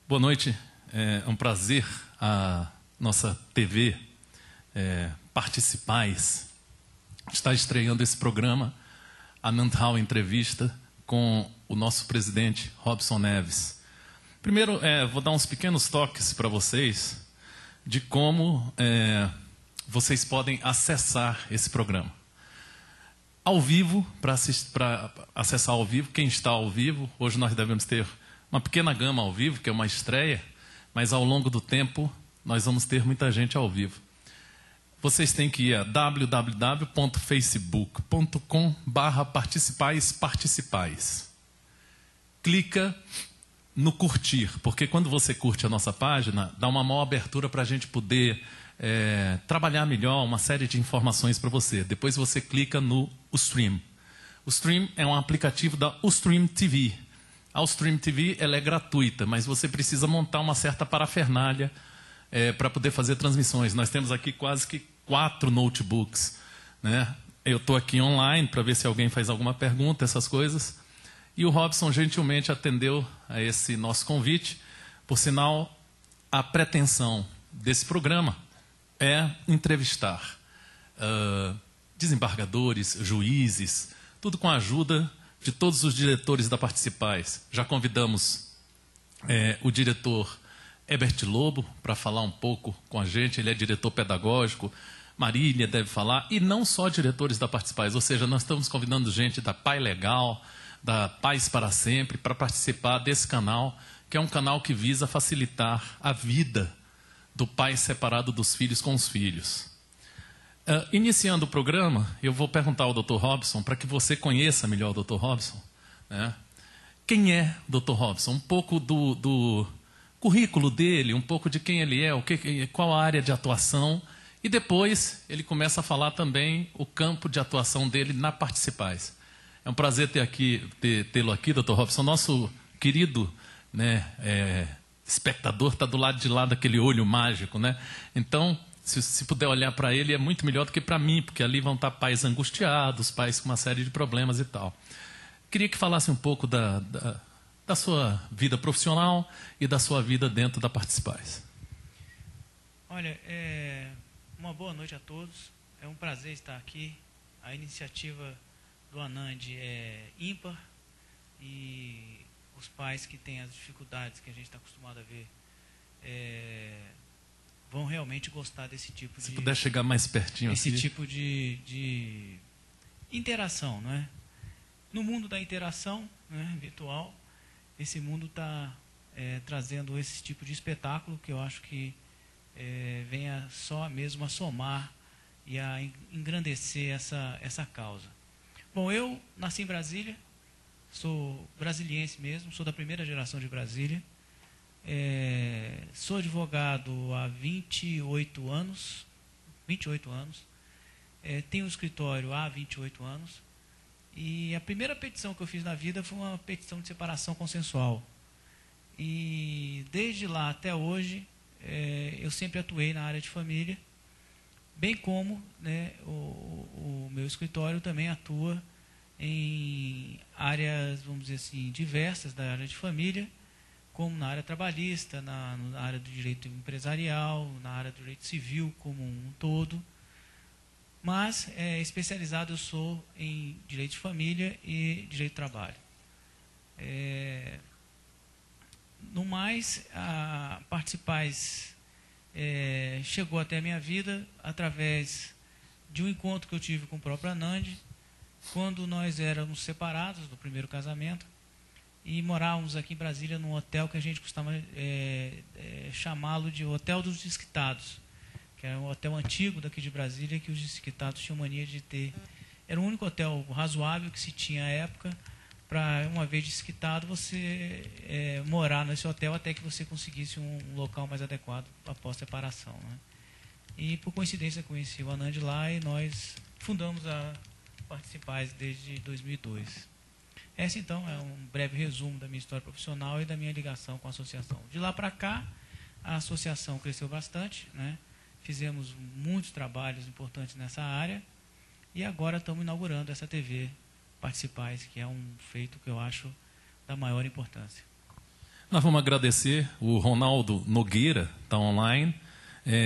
Boa noite, é um prazer a nossa TV Participais está estreando esse programa, a Nantal Entrevista, com o nosso presidente, Robson Neves. Primeiro, vou dar uns pequenos toques para vocês de como vocês podem acessar esse programa. Ao vivo, para acessar ao vivo, quem está ao vivo, hoje nós devemos ter uma pequena gama ao vivo, que é uma estreia, mas ao longo do tempo nós vamos ter muita gente ao vivo. Vocês têm que ir a www.facebook.com/participais. Clica no curtir, porque quando você curte a nossa página, dá uma maior abertura para a gente poder trabalhar melhor uma série de informações para você. Depois você clica no Ustream. O Stream é um aplicativo da Ustream TV. A Ustream TV ela é gratuita, mas você precisa montar uma certa parafernália para poder fazer transmissões. Nós temos aqui quase que 4 notebooks, né? Eu estou aqui online para ver se alguém faz alguma pergunta, essas coisas. E o Robson gentilmente atendeu a esse nosso convite. Por sinal, a pretensão desse programa é entrevistar desembargadores, juízes, tudo com a ajuda de todos os diretores da Participais. Já convidamos o diretor Herbert Lobo para falar um pouco com a gente, ele é diretor pedagógico, Marília deve falar, e não só diretores da Participais, ou seja, nós estamos convidando gente da Pai Legal, da Pais para Sempre, para participar desse canal, que é um canal que visa facilitar a vida do pai separado dos filhos com os filhos. Iniciando o programa, eu vou perguntar ao Dr. Robson, para que você conheça melhor o Dr. Robson, né? Quem é o Dr. Robson? Um pouco do currículo dele, um pouco de quem ele é, qual a área de atuação, e depois ele começa a falar também o campo de atuação dele na Participais. É um prazer tê-lo aqui, Dr. Robson. Nosso querido, né, espectador está do lado de lá daquele olho mágico, né? Então, se puder olhar para ele, é muito melhor do que para mim, porque ali vão estar pais angustiados, pais com uma série de problemas e tal. Queria que falasse um pouco da sua vida profissional e da sua vida dentro da Participais. Olha, uma boa noite a todos. É um prazer estar aqui. A iniciativa do ANAND é ímpar e os pais que têm as dificuldades que a gente está acostumado a ver vão realmente gostar desse tipo Se puder chegar mais pertinho esse aqui. tipo de interação, não é? No mundo da interação, né, virtual, esse mundo está trazendo esse tipo de espetáculo que eu acho que venha só mesmo a somar e a engrandecer essa causa. Bom, eu nasci em Brasília, sou brasiliense mesmo, sou da primeira geração de Brasília. Sou advogado há 28 anos, tenho um escritório há 28 anos, e a primeira petição que eu fiz na vida foi uma petição de separação consensual. E desde lá até hoje, eu sempre atuei na área de família, bem como, né, o meu escritório também atua em áreas, vamos dizer assim, diversas da área de família, como na área trabalhista, na área do direito empresarial, na área do direito civil como um todo. Mas, especializado eu sou em direito de família e direito de trabalho. No mais, a Participais chegou até a minha vida através de um encontro que eu tive com o próprio ANAND, quando nós éramos separados do primeiro casamento, e morávamos aqui em Brasília num hotel que a gente costuma chamá-lo de Hotel dos Desquitados, que era um hotel antigo daqui de Brasília que os desquitados tinham mania de ter. Era o único hotel razoável que se tinha à época para, uma vez desquitado, você morar nesse hotel até que você conseguisse um local mais adequado após a separação, né? E, por coincidência, conheci o ANAND lá e nós fundamos a Participais desde 2002. Essa, então, é um breve resumo da minha história profissional e da minha ligação com a associação. De lá para cá, a associação cresceu bastante, né? Fizemos muitos trabalhos importantes nessa área e agora estamos inaugurando essa TV Participais, que é um feito que eu acho da maior importância. Nós vamos agradecer. O Ronaldo Nogueira está online.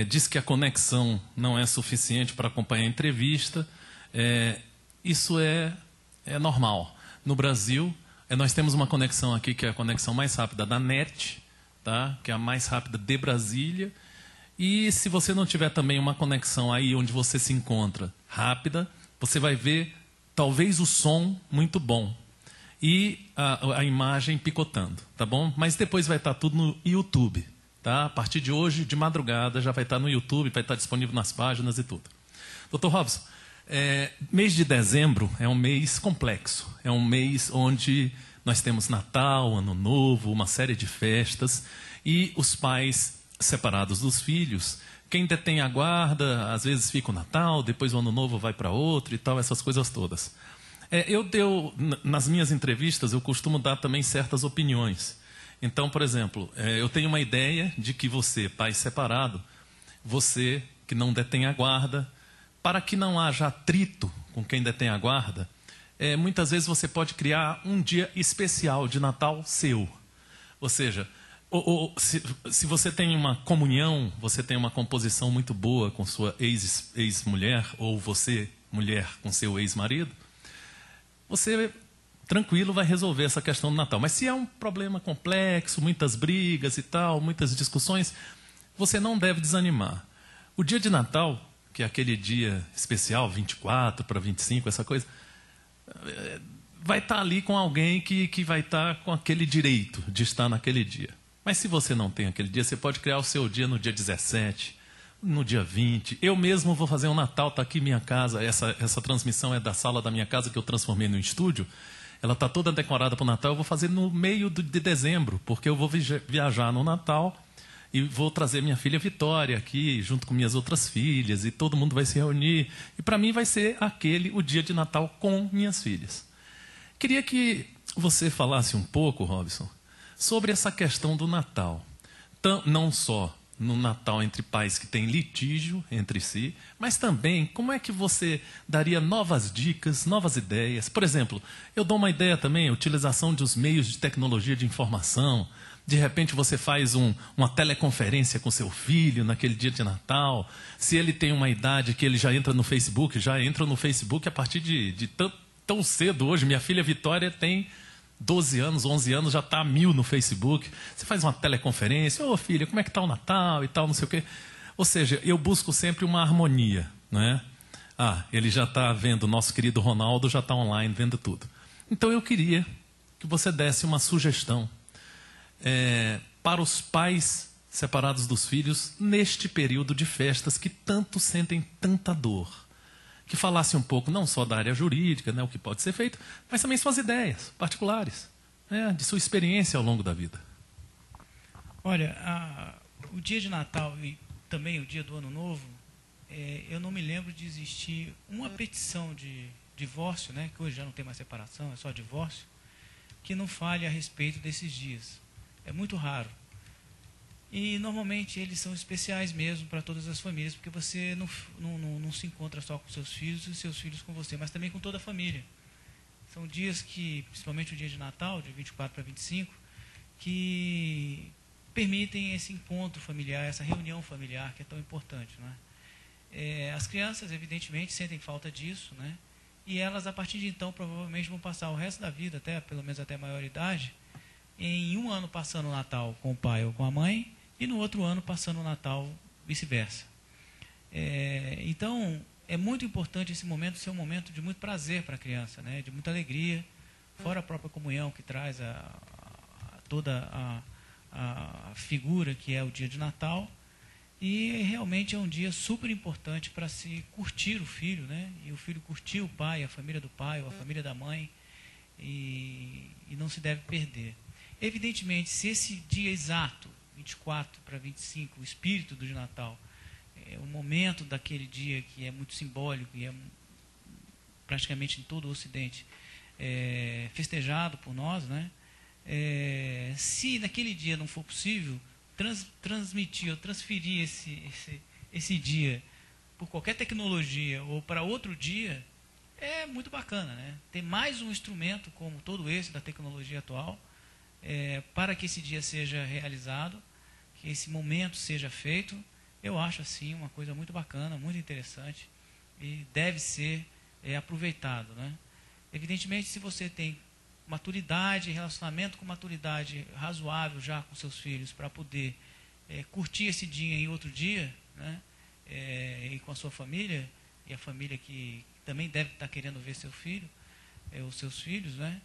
Diz que a conexão não é suficiente para acompanhar a entrevista. Isso é normal. No Brasil, nós temos uma conexão aqui que é a conexão mais rápida da NET, tá? Que é a mais rápida de Brasília. E se você não tiver também uma conexão aí onde você se encontra rápida, você vai ver talvez o som muito bom e a imagem picotando, tá bom? Mas depois vai estar tudo no YouTube, tá? A partir de hoje, de madrugada, já vai estar no YouTube, vai estar disponível nas páginas e tudo. Dr. Robson, mês de dezembro é um mês complexo, é um mês onde nós temos Natal, Ano Novo, uma série de festas e os pais separados dos filhos, quem detém a guarda, às vezes fica o Natal, depois o Ano Novo vai para outro e tal, essas coisas todas. Nas minhas entrevistas, eu costumo dar também certas opiniões. Então, por exemplo, eu tenho uma ideia de que você, pai separado, você que não detém a guarda, para que não haja atrito com quem detém a guarda, muitas vezes você pode criar um dia especial de Natal seu. Ou seja, se você tem uma comunhão, você tem uma composição muito boa com sua ex-mulher, ou você, mulher, com seu ex-marido, você, tranquilo, vai resolver essa questão do Natal. Mas se é um problema complexo, muitas brigas e tal, muitas discussões, você não deve desanimar. O dia de Natal, que é aquele dia especial, 24 para 25, essa coisa, vai estar ali com alguém que vai estar com aquele direito de estar naquele dia. Mas se você não tem aquele dia, você pode criar o seu dia no dia 17, no dia 20. Eu mesmo vou fazer um Natal, está aqui minha casa. Essa transmissão é da sala da minha casa que eu transformei no estúdio. Ela está toda decorada para o Natal. Eu vou fazer no meio de dezembro, porque eu vou viajar no Natal e vou trazer minha filha Vitória aqui, junto com minhas outras filhas, e todo mundo vai se reunir. E para mim vai ser o dia de Natal com minhas filhas. Queria que você falasse um pouco, Robson, sobre essa questão do Natal. Não só no Natal entre pais que têm litígio entre si, mas também como é que você daria novas dicas, novas ideias. Por exemplo, eu dou uma ideia também, a utilização dos meios de tecnologia de informação. De repente você faz uma teleconferência com seu filho naquele dia de Natal. Se ele tem uma idade que ele já entra no Facebook a partir de tão cedo hoje. Minha filha Vitória tem 12 anos, 11 anos, já está 1000 no Facebook. Você faz uma teleconferência, ô filha, como é que está o Natal e tal, não sei o quê. Ou seja, eu busco sempre uma harmonia, não é? Ele já está vendo, nosso querido Ronaldo já está online vendo tudo. Então eu queria que você desse uma sugestão para os pais separados dos filhos neste período de festas que tanto sentem tanta dor. Que falasse um pouco não só da área jurídica, né, o que pode ser feito, mas também suas ideias particulares, de sua experiência ao longo da vida. Olha, o dia de Natal e também o dia do Ano Novo, eu não me lembro de existir uma petição de divórcio, né, que hoje já não tem mais separação, é só divórcio, que não fale a respeito desses dias. É muito raro. E normalmente eles são especiais mesmo para todas as famílias, porque você não se encontra só com seus filhos e seus filhos com você, mas também com toda a família. São dias que, principalmente o dia de Natal, de 24 para 25, que permitem esse encontro familiar, essa reunião familiar que é tão importante, não é? As crianças, evidentemente, sentem falta disso, né? E elas, a partir de então, provavelmente vão passar o resto da vida, pelo menos até a maioridade, em um ano passando o Natal com o pai ou com a mãe, e no outro ano passando o Natal vice-versa. Então, é muito importante esse momento ser um momento de muito prazer para a criança, né? De muita alegria, fora a própria comunhão que traz toda a figura que é o dia de Natal. E realmente é um dia super importante para se curtir o filho, né? E o filho curtir o pai, a família do pai ou a família da mãe, e não se deve perder. Evidentemente, se esse dia exato, 24 para 25, o espírito do Natal, o momento daquele dia que é muito simbólico e é praticamente em todo o Ocidente festejado por nós, né? Se naquele dia não for possível transmitir ou transferir esse dia por qualquer tecnologia ou para outro dia, é muito bacana, né? Ter mais um instrumento como todo esse da tecnologia atual para que esse dia seja realizado, que esse momento seja feito. Eu acho assim uma coisa muito bacana, muito interessante e deve ser aproveitado, né? Evidentemente, se você tem maturidade, relacionamento com maturidade razoável já com seus filhos para poder curtir esse dia em outro dia, né? E com a sua família, e a família que também deve estar querendo ver seu filho, os seus filhos, né?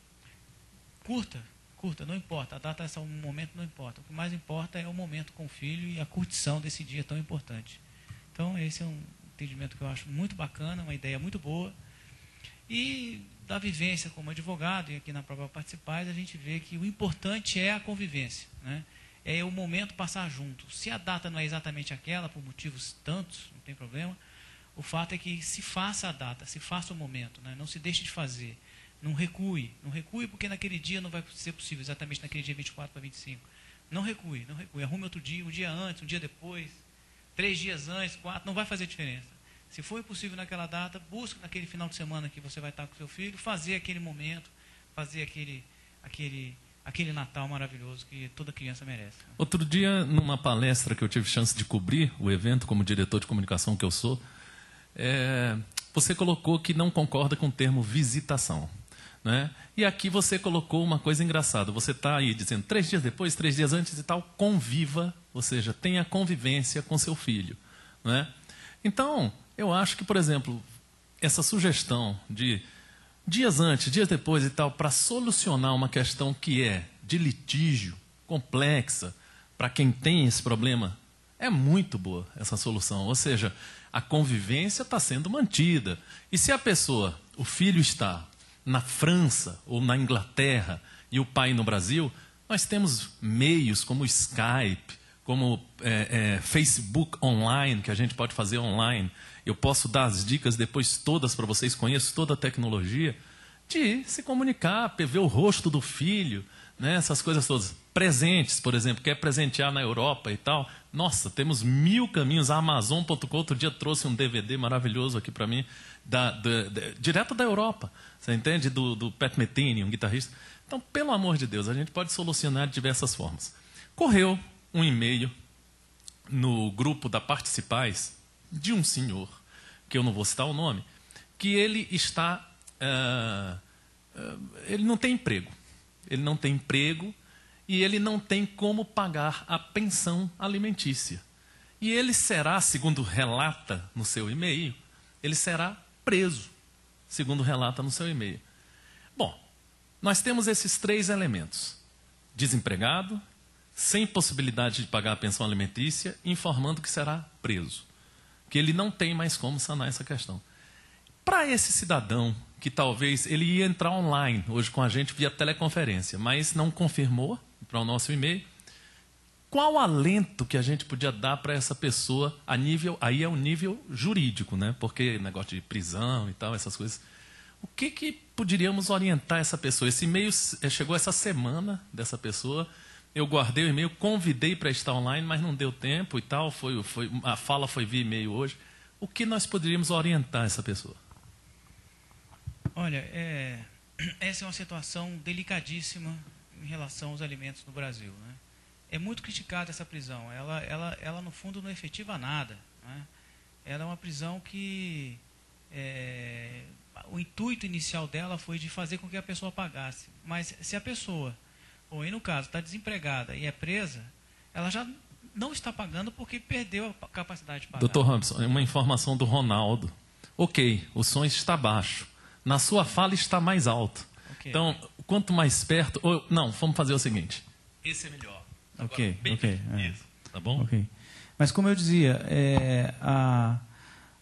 Curta, não importa, a data, o momento não importa. O que mais importa é o momento com o filho e a curtição desse dia tão importante. Então, esse é um entendimento que eu acho muito bacana, uma ideia muito boa. E da vivência como advogado, e aqui na própria Participais, a gente vê que o importante é a convivência, né? É o momento passar junto. Se a data não é exatamente aquela, por motivos tantos, não tem problema, o fato é que se faça a data, se faça o momento, né? Não se deixe de fazer. Não recue porque naquele dia não vai ser possível, exatamente naquele dia 24 para 25. Não recue. Arrume outro dia, um dia antes, um dia depois, 3 dias antes, 4, não vai fazer diferença. Se for impossível naquela data, busque naquele final de semana que você vai estar com seu filho, fazer aquele momento, fazer aquele Natal maravilhoso que toda criança merece. Outro dia, numa palestra que eu tive chance de cobrir o evento como diretor de comunicação que eu sou, você colocou que não concorda com o termo visitação. Né? E aqui você colocou uma coisa engraçada. Você está aí dizendo 3 dias depois, 3 dias antes e tal, conviva, ou seja, tenha convivência com seu filho. Né? Então, eu acho que, por exemplo, essa sugestão de dias antes, dias depois e tal, para solucionar uma questão que é de litígio, complexa, para quem tem esse problema, é muito boa essa solução. Ou seja, a convivência está sendo mantida. E se a pessoa, o filho está na França ou na Inglaterra e o pai no Brasil, nós temos meios como o Skype, como Facebook online, que a gente pode fazer online. Eu posso dar as dicas depois todas para vocês, conheço toda a tecnologia, de se comunicar, ver o rosto do filho, né, essas coisas todas. Presentes, por exemplo, quer presentear na Europa e tal. Nossa, temos 1000 caminhos. A Amazon.com outro dia trouxe um DVD maravilhoso aqui para mim, direto da Europa. Você entende? Do Pat Metheny, um guitarrista. Então, pelo amor de Deus, a gente pode solucionar de diversas formas. Correu um e-mail no grupo da Participais de um senhor, que eu não vou citar o nome, que ele está... ele não tem emprego. Ele não tem emprego e ele não tem como pagar a pensão alimentícia. E ele será, segundo relata no seu e-mail, ele será preso, segundo relata no seu e-mail. Bom, nós temos esses 3 elementos. Desempregado, sem possibilidade de pagar a pensão alimentícia, informando que será preso. Que ele não tem mais como sanar essa questão. Para esse cidadão, que talvez ele ia entrar online hoje com a gente via teleconferência, mas não confirmou para o nosso e-mail, qual alento que a gente podia dar para essa pessoa a nível, aí é o nível jurídico, né? Porque negócio de prisão e tal, essas coisas. O que poderíamos orientar essa pessoa? Esse e-mail chegou essa semana dessa pessoa, eu guardei o e-mail, convidei para estar online, mas não deu tempo e tal, a fala foi via e-mail hoje. O que nós poderíamos orientar essa pessoa? Olha, essa é uma situação delicadíssima em relação aos alimentos no Brasil, né? É muito criticada essa prisão. Ela no fundo, não efetiva nada, né? Ela é uma prisão que o intuito inicial dela foi de fazer com que a pessoa pagasse. Mas se a pessoa, ou aí no caso, está desempregada e é presa, ela já não está pagando porque perdeu a capacidade de pagar. Dr. Robson, uma informação do Ronaldo. Ok, o som está baixo. Na sua fala está mais alto. Okay. Então, quanto mais perto... não, vamos fazer o seguinte. Esse é melhor. Agora, ok. Isso, tá bom? Ok. Mas como eu dizia,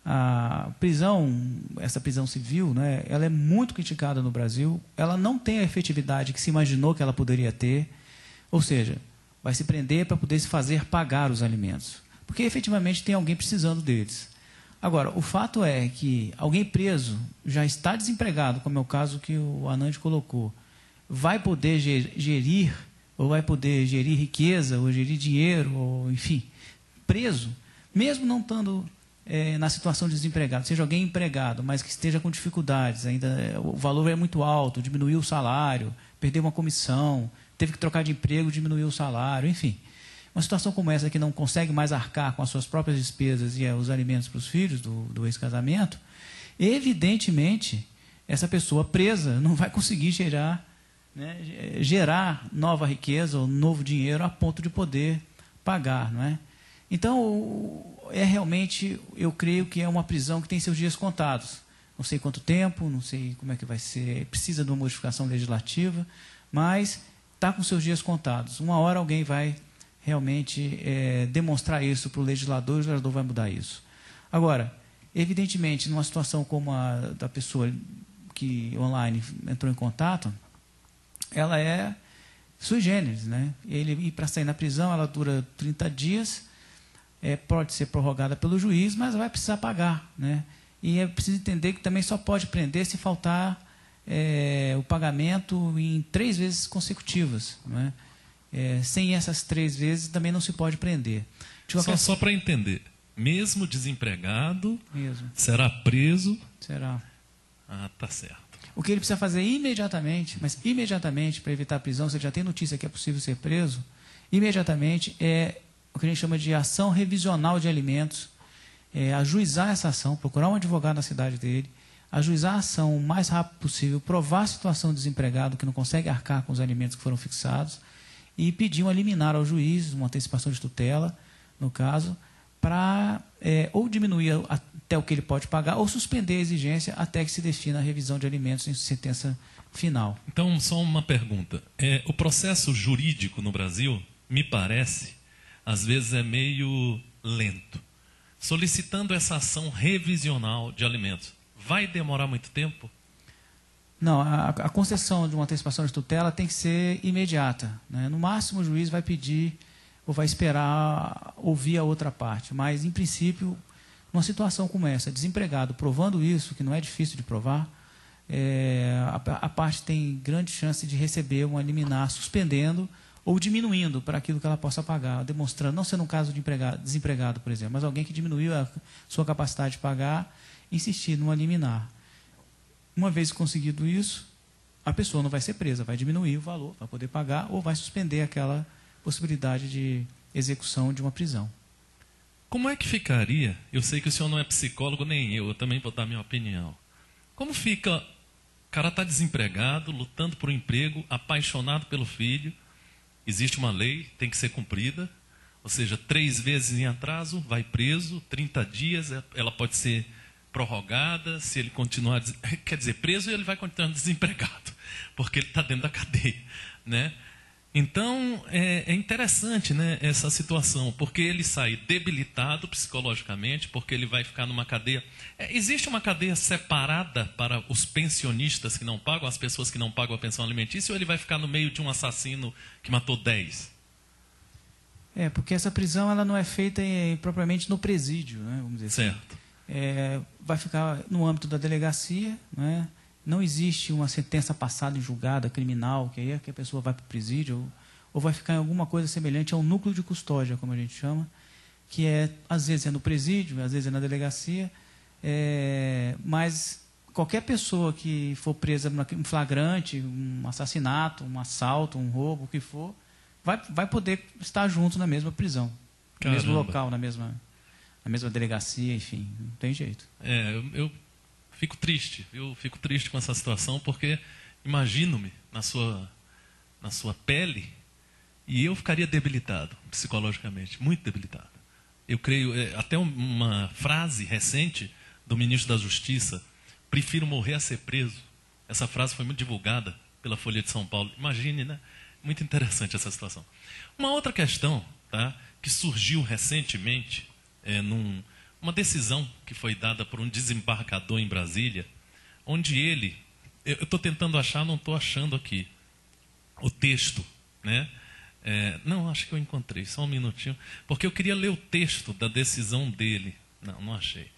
a prisão, essa prisão civil, né, ela é muito criticada no Brasil. Ela não tem a efetividade que se imaginou que ela poderia ter. Ou seja, vai se prender para poder se fazer pagar os alimentos. Porque efetivamente tem alguém precisando deles. Agora, o fato é que alguém preso já está desempregado, como é o caso que o Anand colocou, vai poder gerir, ou vai poder gerir riqueza, ou gerir dinheiro, ou enfim, preso, mesmo não estando na situação de desempregado, seja alguém empregado, mas que esteja com dificuldades, ainda o valor é muito alto, diminuiu o salário, perdeu uma comissão, teve que trocar de emprego, diminuiu o salário, enfim. Uma situação como essa que não consegue mais arcar com as suas próprias despesas e os alimentos para os filhos do ex-casamento, evidentemente, essa pessoa presa não vai conseguir gerar nova riqueza ou novo dinheiro a ponto de poder pagar, não é? Então, realmente, eu creio que é uma prisão que tem seus dias contados. Não sei quanto tempo, não sei como é que vai ser, precisa de uma modificação legislativa, mas está com seus dias contados. Uma hora alguém vai realmente demonstrar isso para o legislador vai mudar isso. Agora, evidentemente, numa situação como a da pessoa que online entrou em contato, ela é sui generis, né? E para sair na prisão, ela dura 30 dias, pode ser prorrogada pelo juiz, mas vai precisar pagar, né? E é preciso entender que também só pode prender se faltar o pagamento em 3 vezes consecutivas, né? Sem essas 3 vezes também não se pode prender. Só para entender, mesmo desempregado, mesmo. Será preso? Será. Ah, tá certo. O que ele precisa fazer imediatamente, mas imediatamente para evitar a prisão, se ele já tem notícia que é possível ser preso, imediatamente é o que a gente chama de ação revisional de alimentos, ajuizar essa ação, procurar um advogado na cidade dele, ajuizar a ação o mais rápido possível, provar a situação do desempregado que não consegue arcar com os alimentos que foram fixados e pedir uma liminar ao juiz, uma antecipação de tutela, no caso, para ou diminuir até o que ele pode pagar ou suspender a exigência até que se defina a revisão de alimentos em sentença final. Então, só uma pergunta. O processo jurídico no Brasil, me parece, às vezes é meio lento. Solicitando essa ação revisional de alimentos, vai demorar muito tempo? Não, a concessão de uma antecipação de tutela tem que ser imediata, né? No máximo, o juiz vai pedir ou vai esperar ouvir a outra parte. Mas, em princípio, numa situação como essa, desempregado, provando isso, que não é difícil de provar, a parte tem grande chance de receber uma liminar suspendendo ou diminuindo para aquilo que ela possa pagar, demonstrando, não sendo um caso de desempregado, por exemplo, mas alguém que diminuiu a sua capacidade de pagar, insistir numa liminar. Uma vez conseguido isso, a pessoa não vai ser presa, vai diminuir o valor, vai poder pagar ou vai suspender aquela possibilidade de execução de uma prisão. Como é que ficaria? Eu sei que o senhor não é psicólogo, nem eu também vou dar minha opinião. Como fica? O cara está desempregado, lutando por um emprego, apaixonado pelo filho. Existe uma lei, tem que ser cumprida. Ou seja, 3 vezes em atraso, vai preso, 30 dias, ela pode ser prorrogada, se ele continuar, quer dizer, preso, ele vai continuar desempregado, porque ele está dentro da cadeia, né? Então, é interessante, né, essa situação, porque ele sai debilitado psicologicamente, porque ele vai ficar numa cadeia. Existe uma cadeia separada para os pensionistas que não pagam, as pessoas que não pagam a pensão alimentícia, ou ele vai ficar no meio de um assassino que matou 10? Porque essa prisão ela não é feita propriamente no presídio, né, vamos dizer certo. Assim. Vai ficar no âmbito da delegacia, né? Não existe uma sentença passada em julgada criminal, que a pessoa vai para o presídio, ou vai ficar em alguma coisa semelhante a um núcleo de custódia, como a gente chama, que às vezes é no presídio, às vezes é na delegacia, mas qualquer pessoa que for presa em flagrante, um assassinato, um assalto, um roubo, o que for, vai poder estar junto na mesma prisão, no mesmo local, na mesma delegacia, enfim, não tem jeito. Eu fico triste com essa situação, porque imagino-me na sua pele e eu ficaria debilitado psicologicamente, muito debilitado. Eu creio, até uma frase recente do ministro da Justiça, prefiro morrer a ser preso. Essa frase foi muito divulgada pela Folha de São Paulo. Imagine, né? Muito interessante essa situação. Uma outra questão, tá, que surgiu recentemente, uma decisão que foi dada por um desembargador em Brasília, onde eu estou tentando achar, não estou achando aqui, o texto, né? Não, acho que eu encontrei, só um minutinho, porque eu queria ler o texto da decisão dele. Não achei.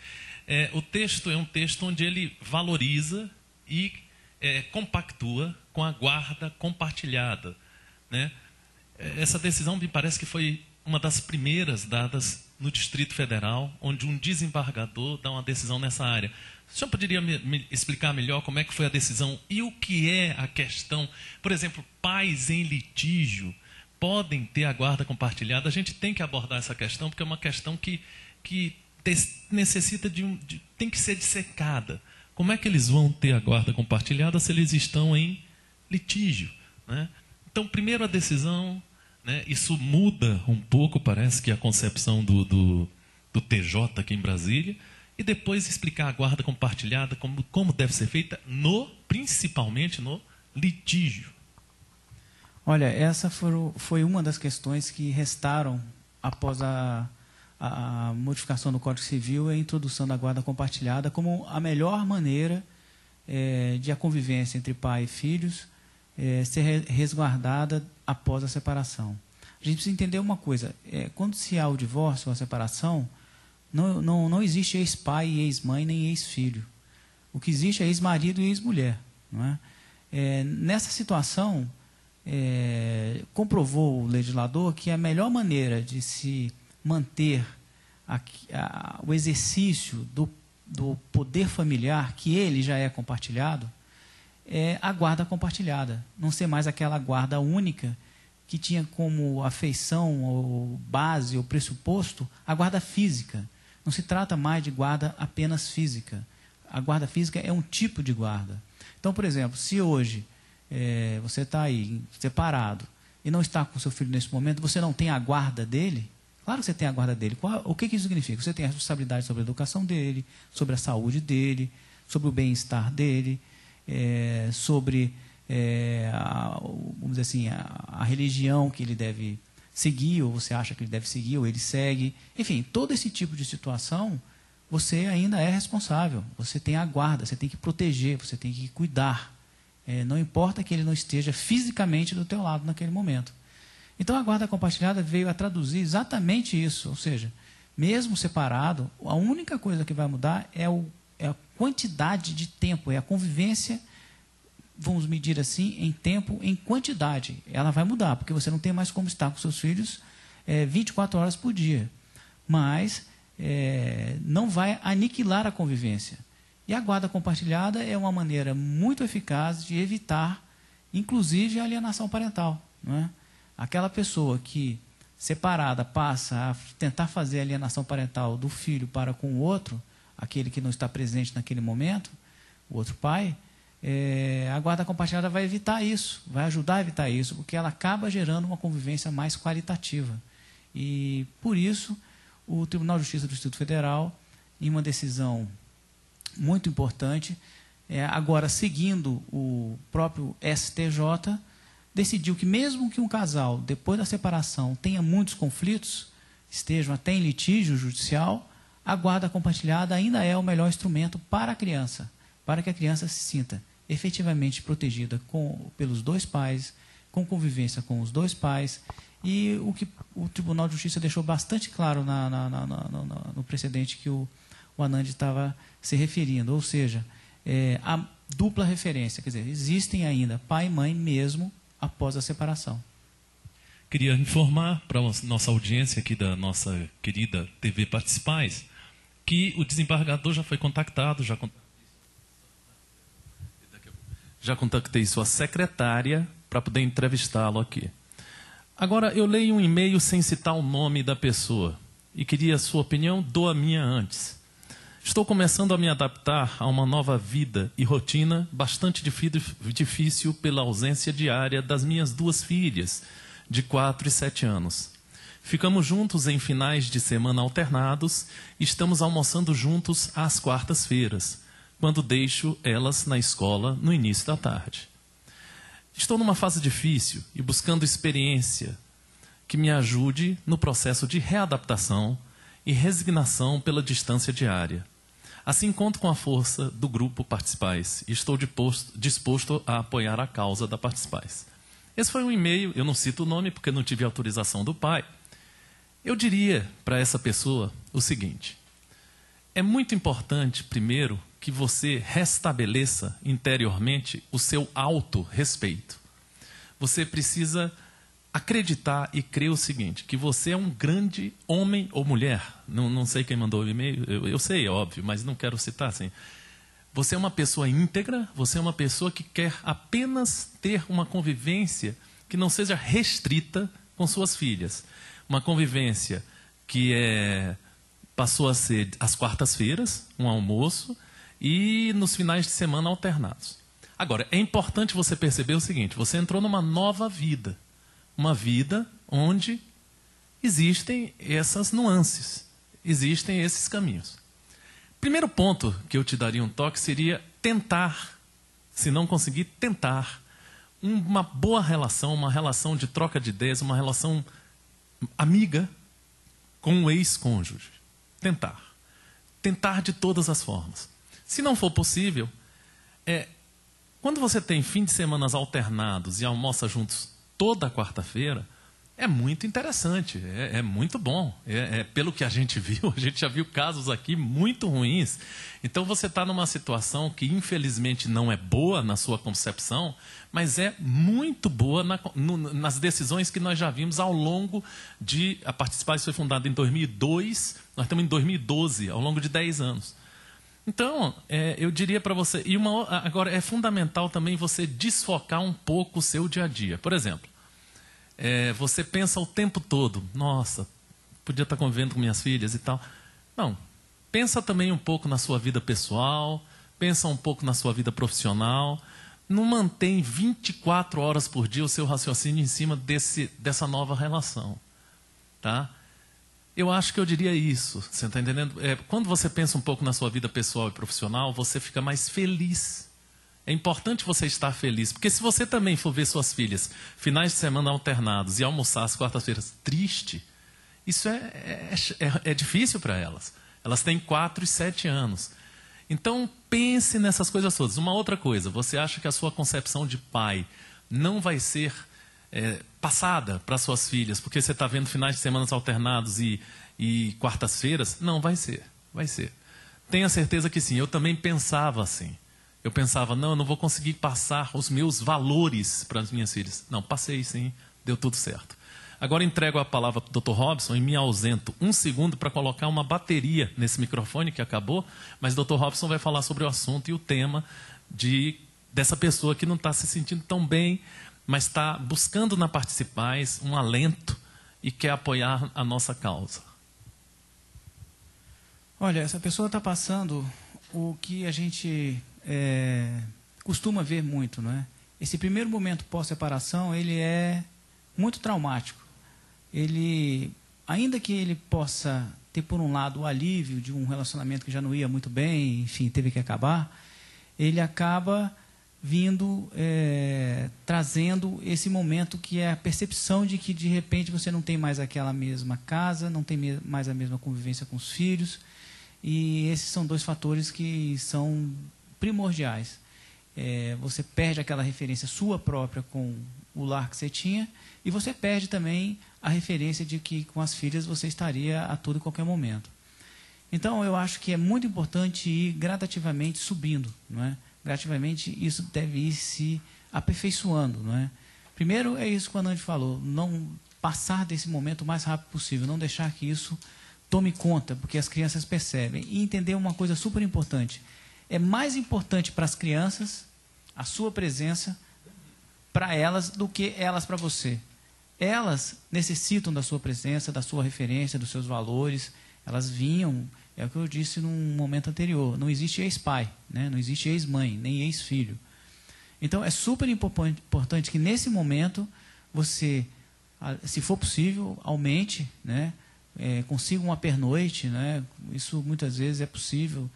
O texto é um texto onde ele valoriza e compactua com a guarda compartilhada, né? Essa decisão me parece que foi uma das primeiras dadas no Distrito Federal, onde um desembargador dá uma decisão nessa área. O senhor poderia me explicar melhor como é que foi a decisão e o que é a questão? Por exemplo, pais em litígio podem ter a guarda compartilhada? A gente tem que abordar essa questão, porque é uma questão que necessita tem que ser dissecada. Como é que eles vão ter a guarda compartilhada se eles estão em litígio, né? Então, primeiro a decisão, né? Isso muda um pouco, parece que a concepção do TJ aqui em Brasília, e depois explicar a guarda compartilhada, como deve ser feita, principalmente no litígio. Olha, essa foi uma das questões que restaram após a modificação do Código Civil e a introdução da guarda compartilhada como a melhor maneira de a convivência entre pai e filhos ser resguardada após a separação. A gente precisa entender uma coisa, quando se há o divórcio ou a separação, não existe ex-pai e ex-mãe nem ex-filho. O que existe é ex-marido e ex-mulher. Não é? Nessa situação, comprovou o legislador que a melhor maneira de se manter o exercício do poder familiar, que ele já é compartilhado, é a guarda compartilhada. Não ser mais aquela guarda única que tinha como afeição, ou base, ou pressuposto, a guarda física. Não se trata mais de guarda apenas física. A guarda física é um tipo de guarda. Então, por exemplo, se hoje você está aí, separado, e não está com seu filho nesse momento, você não tem a guarda dele? Claro que você tem a guarda dele. O que isso significa? Você tem a responsabilidade sobre a educação dele, sobre a saúde dele, sobre o bem-estar dele, sobre, vamos dizer assim, a religião que ele deve seguir, ou você acha que ele deve seguir, ou ele segue. Enfim, todo esse tipo de situação, você ainda é responsável. Você tem a guarda, você tem que proteger, você tem que cuidar. Não importa que ele não esteja fisicamente do teu lado naquele momento. Então, a guarda compartilhada veio a traduzir exatamente isso. Ou seja, mesmo separado, a única coisa que vai mudar é a quantidade de tempo, é a convivência, vamos medir assim, em tempo, em quantidade. Ela vai mudar, porque você não tem mais como estar com seus filhos 24 horas por dia. Mas não vai aniquilar a convivência. E a guarda compartilhada é uma maneira muito eficaz de evitar, inclusive, a alienação parental. Não é? Aquela pessoa que, separada, passa a tentar fazer a alienação parental do filho para com o outro, aquele que não está presente naquele momento, o outro pai, a guarda compartilhada vai evitar isso, vai ajudar a evitar isso, porque ela acaba gerando uma convivência mais qualitativa. E, por isso, o Tribunal de Justiça do Distrito Federal, em uma decisão muito importante, agora seguindo o próprio STJ, decidiu que mesmo que um casal, depois da separação, tenha muitos conflitos, estejam até em litígio judicial, a guarda compartilhada ainda é o melhor instrumento para a criança, para que a criança se sinta efetivamente protegida pelos dois pais, com convivência com os dois pais, e o que o Tribunal de Justiça deixou bastante claro no precedente que o Anand estava se referindo, ou seja, a dupla referência, quer dizer, existem ainda pai e mãe mesmo após a separação. Queria informar para a nossa audiência aqui da nossa querida TV Participais que o desembargador já foi contactado, já contatei sua secretária para poder entrevistá-lo aqui. Agora, eu leio um e-mail sem citar o nome da pessoa e queria a sua opinião, dou a minha antes. Estou começando a me adaptar a uma nova vida e rotina bastante difícil pela ausência diária das minhas duas filhas, de 4 e 7 anos. Ficamos juntos em finais de semana alternados e estamos almoçando juntos às quartas-feiras, quando deixo elas na escola no início da tarde. Estou numa fase difícil e buscando experiência que me ajude no processo de readaptação e resignação pela distância diária. Assim, conto com a força do grupo Participais e estou disposto a apoiar a causa da Participais. Esse foi um e-mail, eu não cito o nome porque não tive autorização do pai. Eu diria para essa pessoa o seguinte: é muito importante, primeiro, que você restabeleça interiormente o seu autorrespeito. Você precisa acreditar e crer o seguinte, que você é um grande homem ou mulher. Não sei quem mandou o e-mail, eu sei, é óbvio, mas não quero citar assim. Você é uma pessoa íntegra, você é uma pessoa que quer apenas ter uma convivência que não seja restrita com suas filhas. Uma convivência que passou a ser às quartas-feiras, um almoço, e nos finais de semana alternados. Agora, é importante você perceber o seguinte, você entrou numa nova vida. Uma vida onde existem essas nuances, existem esses caminhos. Primeiro ponto que eu te daria um toque seria tentar, se não conseguir, tentar uma boa relação, uma relação de troca de ideias, uma relação amiga com o ex-cônjuge. Tentar. Tentar de todas as formas. Se não for possível, quando você tem fim de semanas alternados e almoça juntos toda quarta-feira, é muito interessante, é muito bom. Pelo que a gente já viu casos aqui muito ruins. Então você está numa situação que infelizmente não é boa na sua concepção, mas é muito boa nas decisões que nós já vimos ao longo de... A Participais foi fundada em 2002, nós estamos em 2012, ao longo de 10 anos. Então, eu diria para você... Agora, é fundamental também você desfocar um pouco o seu dia a dia. Por exemplo, você pensa o tempo todo, nossa, podia estar convivendo com minhas filhas e tal. Não, pensa também um pouco na sua vida pessoal, pensa um pouco na sua vida profissional. Não mantém 24 horas por dia o seu raciocínio em cima dessa nova relação. Tá? Eu acho que eu diria isso, você está entendendo? Quando você pensa um pouco na sua vida pessoal e profissional, você fica mais feliz. É importante você estar feliz, porque se você também for ver suas filhas finais de semana alternados e almoçar às quartas-feiras triste, isso é difícil para elas. Elas têm 4 e 7 anos. Então, pense nessas coisas todas. Uma outra coisa, você acha que a sua concepção de pai não vai ser passada para suas filhas, porque você está vendo finais de semana alternados e quartas-feiras? Não, vai ser. Vai ser. Tenha certeza que sim. Eu também pensava assim. Eu pensava, não, eu não vou conseguir passar os meus valores para as minhas filhas. Não, passei sim, deu tudo certo. Agora entrego a palavra para o Dr. Robson e me ausento um segundo para colocar uma bateria nesse microfone que acabou, mas o Dr. Robson vai falar sobre o assunto e o tema dessa pessoa que não está se sentindo tão bem, mas está buscando na Participais um alento e quer apoiar a nossa causa. Olha, essa pessoa está passando o que a gente costuma ver muito, não é? Esse primeiro momento pós-separação, ele é muito traumático. Ele, ainda que ele possa ter, por um lado, o alívio de um relacionamento que já não ia muito bem, enfim, teve que acabar, ele acaba vindo, trazendo esse momento que é a percepção de que, de repente, você não tem mais aquela mesma casa, não tem mais a mesma convivência com os filhos, e esses são 2 fatores que são primordiais. Você perde aquela referência sua própria com o lar que você tinha, e você perde também a referência de que com as filhas você estaria a todo e qualquer momento. Então, eu acho que é muito importante ir gradativamente subindo, não é? Gradativamente, isso deve ir se aperfeiçoando, não é? Primeiro, é isso que a Nandi falou, não passar desse momento o mais rápido possível, não deixar que isso tome conta, porque as crianças percebem. E entender uma coisa super importante, é mais importante para as crianças a sua presença para elas do que elas para você. Elas necessitam da sua presença, da sua referência, dos seus valores. Elas vinham, é o que eu disse num momento anterior, não existe ex-pai, né? Não existe ex-mãe, nem ex-filho. Então, é super importante que nesse momento você, se for possível, aumente, né? Consiga uma pernoite, né? Isso muitas vezes é possível,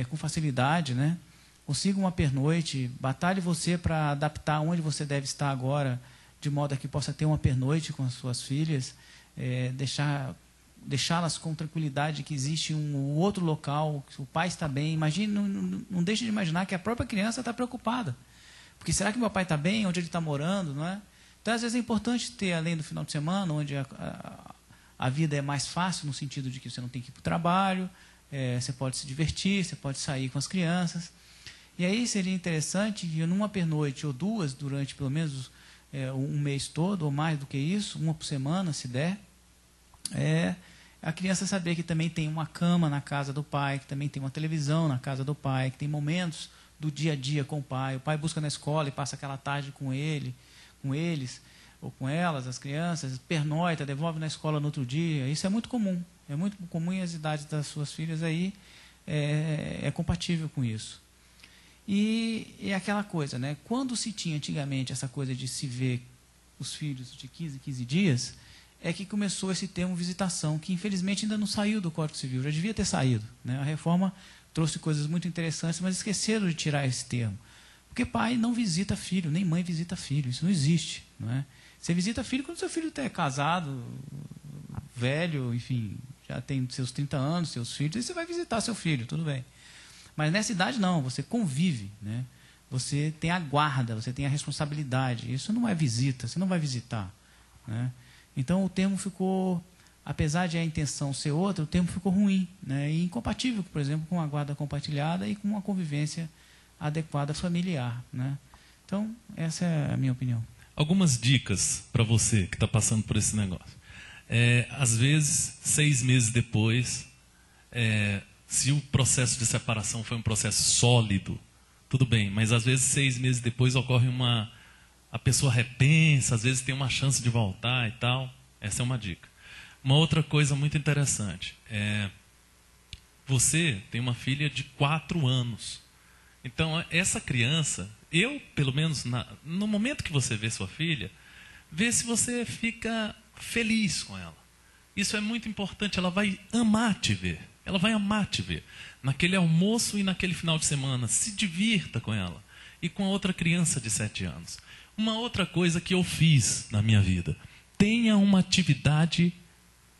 com facilidade, né? Consiga uma pernoite, batalhe você para adaptar onde você deve estar agora, de modo a que possa ter uma pernoite com as suas filhas, deixá-las com tranquilidade que existe um outro local, que o pai está bem. Imagine, não deixe de imaginar que a própria criança está preocupada. Porque será que meu pai está bem, onde ele está morando, não é? Então, às vezes, é importante ter, além do final de semana, onde a vida é mais fácil, no sentido de que você não tem que ir para o trabalho, você pode se divertir, você pode sair com as crianças. E aí seria interessante que numa pernoite ou 2, durante pelo menos um mês todo, ou mais do que isso, uma por semana, se der, a criança saber que também tem uma cama na casa do pai, que também tem uma televisão na casa do pai, que tem momentos do dia a dia com o pai busca na escola e passa aquela tarde com eles, ou com elas, as crianças, pernoita, devolve na escola no outro dia. Isso é muito comum e as idades das suas filhas aí é compatível com isso. E é aquela coisa, né? Quando se tinha antigamente essa coisa de se ver os filhos de 15 dias, é que começou esse termo visitação, que infelizmente ainda não saiu do Código Civil, já devia ter saído, né? A reforma trouxe coisas muito interessantes, mas esqueceram de tirar esse termo. Porque pai não visita filho, nem mãe visita filho, isso não existe, não é? Você visita filho quando seu filho está casado, velho, enfim, já tem seus 30 anos, seus filhos, e você vai visitar seu filho, tudo bem. Mas nessa idade não, você convive, né? Você tem a guarda, você tem a responsabilidade. Isso não é visita, você não vai visitar, né? Então o termo ficou, apesar de a intenção ser outra, o termo ficou ruim, né? E incompatível, por exemplo, com a guarda compartilhada e com uma convivência adequada familiar, né? Então, essa é a minha opinião. Algumas dicas para você que está passando por esse negócio. Às vezes, 6 meses depois, se o processo de separação foi um processo sólido, tudo bem, mas às vezes 6 meses depois ocorre a pessoa repensa, às vezes tem uma chance de voltar e tal. Essa é uma dica. Uma outra coisa muito interessante, você tem uma filha de 4 anos. Então, essa criança, pelo menos, no momento que você vê sua filha, vê se você fica feliz com ela. Isso é muito importante, ela vai amar te ver. Ela vai amar te ver. Naquele almoço e naquele final de semana, se divirta com ela. E com a outra criança de 7 anos. Uma outra coisa que eu fiz na minha vida, tenha uma atividade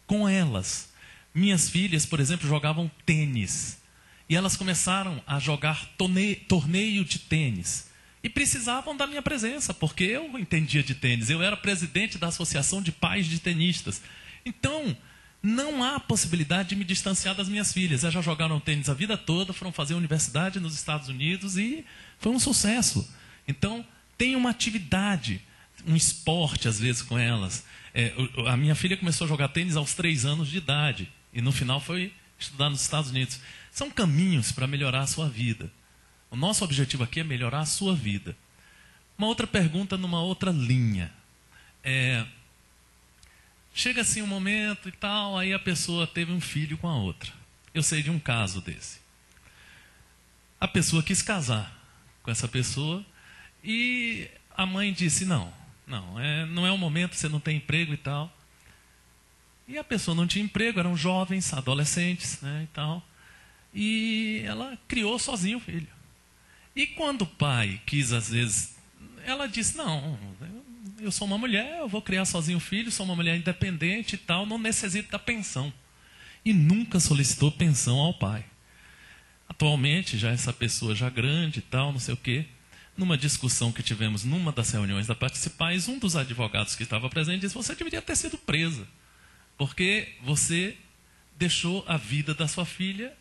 com elas. Minhas filhas, por exemplo, jogavam tênis. E elas começaram a jogar torneio de tênis. E precisavam da minha presença, porque eu entendia de tênis. Eu era presidente da Associação de Pais de Tenistas. Então, não há possibilidade de me distanciar das minhas filhas. Elas já jogaram tênis a vida toda, foram fazer universidade nos Estados Unidos e foi um sucesso. Então, tem uma atividade, um esporte às vezes com elas. A minha filha começou a jogar tênis aos 3 anos de idade. E no final foi estudar nos Estados Unidos. São caminhos para melhorar a sua vida. O nosso objetivo aqui é melhorar a sua vida. Uma outra pergunta numa outra linha. Chega assim um momento e tal, aí a pessoa teve um filho com a outra. Eu sei de um caso desse. A pessoa quis casar com essa pessoa e a mãe disse, não é o momento, você não tem emprego e tal. E a pessoa não tinha emprego, eram jovens, adolescentes, né, e tal. E ela criou sozinha o filho. E quando o pai quis, às vezes, ela disse, não, eu sou uma mulher, eu vou criar sozinho o filho, sou uma mulher independente e tal, não necessito da pensão. E nunca solicitou pensão ao pai. Atualmente, já essa pessoa já grande e tal, não sei o quê, numa discussão que tivemos numa das reuniões da Participais, um dos advogados que estava presente disse, você deveria ter sido presa, porque você deixou a vida da sua filha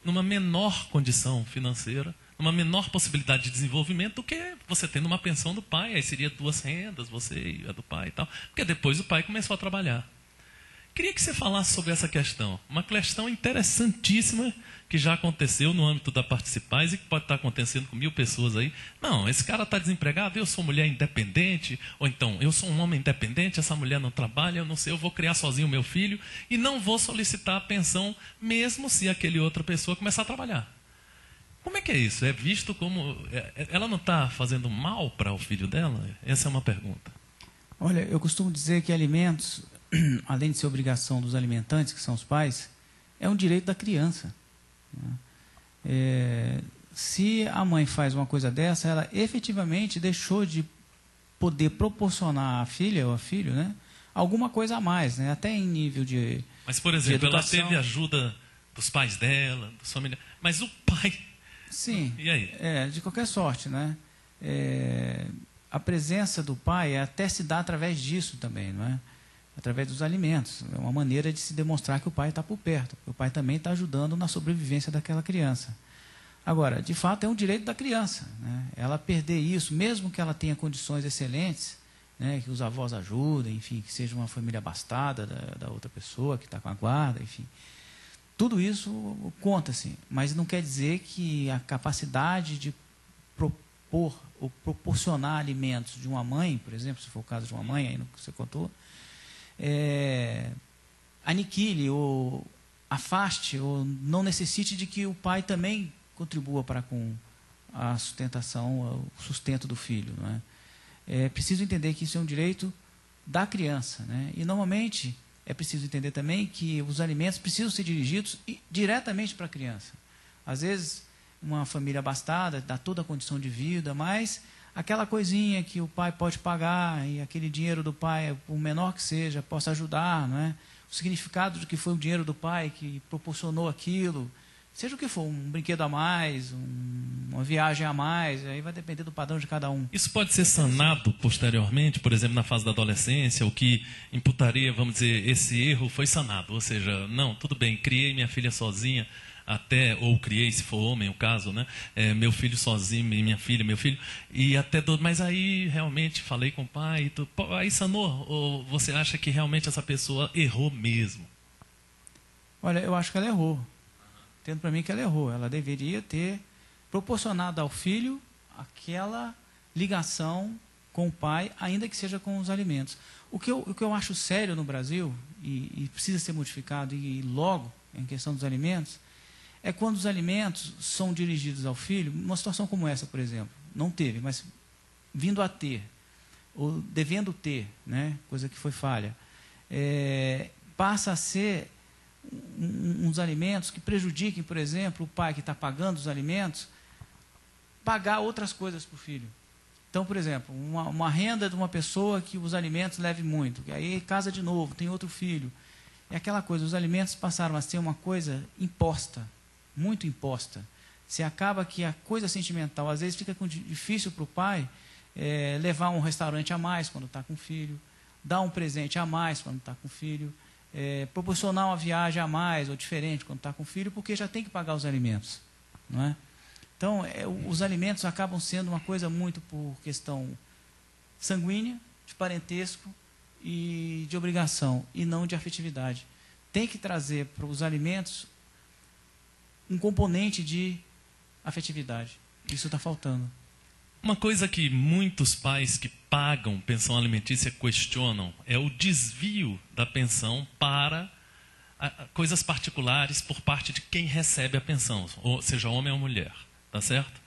numa menor condição financeira, numa menor possibilidade de desenvolvimento do que você tendo uma pensão do pai. Aí seria 2 rendas, você e a do pai e tal. Porque depois o pai começou a trabalhar. Queria que você falasse sobre essa questão. Uma questão interessantíssima que já aconteceu no âmbito da Participais e que pode estar acontecendo com 1000 pessoas aí. Não, esse cara está desempregado, eu sou mulher independente, ou então, eu sou um homem independente, essa mulher não trabalha, eu não sei, eu vou criar sozinho o meu filho e não vou solicitar a pensão mesmo se aquele outra pessoa começar a trabalhar. Como é que é isso? É visto como... ela não está fazendo mal para o filho dela? Essa é uma pergunta. Olha, eu costumo dizer que alimentos, além de ser obrigação dos alimentantes, que são os pais, é um direito da criança. Se a mãe faz uma coisa dessa, ela efetivamente deixou de poder proporcionar à filha ou ao filho, né, alguma coisa a mais, né, até em nível de... Mas, por exemplo, ela teve ajuda dos pais dela, dos familiares, mas o pai... Sim, e aí? De qualquer sorte, né? A presença do pai até se dá através disso também, não é? Através dos alimentos. É uma maneira de se demonstrar que o pai está por perto. O pai também está ajudando na sobrevivência daquela criança. Agora, de fato, é um direito da criança, né? Ela perder isso, mesmo que ela tenha condições excelentes, né, que os avós ajudem, enfim, que seja uma família abastada da outra pessoa que está com a guarda, enfim. Tudo isso conta-se, mas não quer dizer que a capacidade de propor ou proporcionar alimentos de uma mãe, por exemplo, se for o caso de uma mãe, aí no que você contou, aniquile ou afaste ou não necessite de que o pai também contribua para com a sustentação, o sustento do filho. Não é? É preciso entender que isso é um direito da criança, né? E normalmente é preciso entender também que os alimentos precisam ser dirigidos diretamente para a criança. Às vezes, uma família abastada dá toda a condição de vida, mas aquela coisinha que o pai pode pagar e aquele dinheiro do pai, por menor que seja, possa ajudar, não é? O significado de que foi o dinheiro do pai que proporcionou aquilo, seja o que for, um brinquedo a mais, uma viagem a mais, aí vai depender do padrão de cada um. Isso pode ser sanado posteriormente, por exemplo, na fase da adolescência, o que imputaria, vamos dizer, esse erro foi sanado. Ou seja, não, tudo bem, criei minha filha sozinha, até, ou criei, se for homem o caso, né? Meu filho sozinho, minha filha, meu filho, e até mas aí realmente falei com o pai, aí sanou, ou você acha que realmente essa pessoa errou mesmo? Olha, eu acho que ela errou. Tendo para mim que ela errou. Ela deveria ter proporcionado ao filho aquela ligação com o pai, ainda que seja com os alimentos. O que eu acho sério no Brasil, e precisa ser modificado, e logo, em questão dos alimentos, é quando os alimentos são dirigidos ao filho, numa situação como essa, por exemplo, não teve, mas vindo a ter, ou devendo ter, né, coisa que foi falha, passa a ser uns alimentos que prejudiquem, por exemplo, o pai que está pagando os alimentos, pagar outras coisas para o filho. Então, por exemplo, uma renda de uma pessoa que os alimentos levem muito, que aí casa de novo, tem outro filho. É aquela coisa, os alimentos passaram a ser uma coisa imposta, muito imposta. Se acaba que a coisa sentimental, às vezes fica difícil para o pai levar um restaurante a mais quando está com o filho, dar um presente a mais quando está com o filho, proporcionar uma viagem a mais ou diferente quando está com o filho, porque já tem que pagar os alimentos. Não é? Então, os alimentos acabam sendo uma coisa muito por questão sanguínea, de parentesco e de obrigação, e não de afetividade. Tem que trazer para os alimentos um componente de afetividade. Isso está faltando. Uma coisa que muitos pais que pagam pensão alimentícia questionam é o desvio da pensão para coisas particulares por parte de quem recebe a pensão, ou seja, homem ou mulher, tá certo?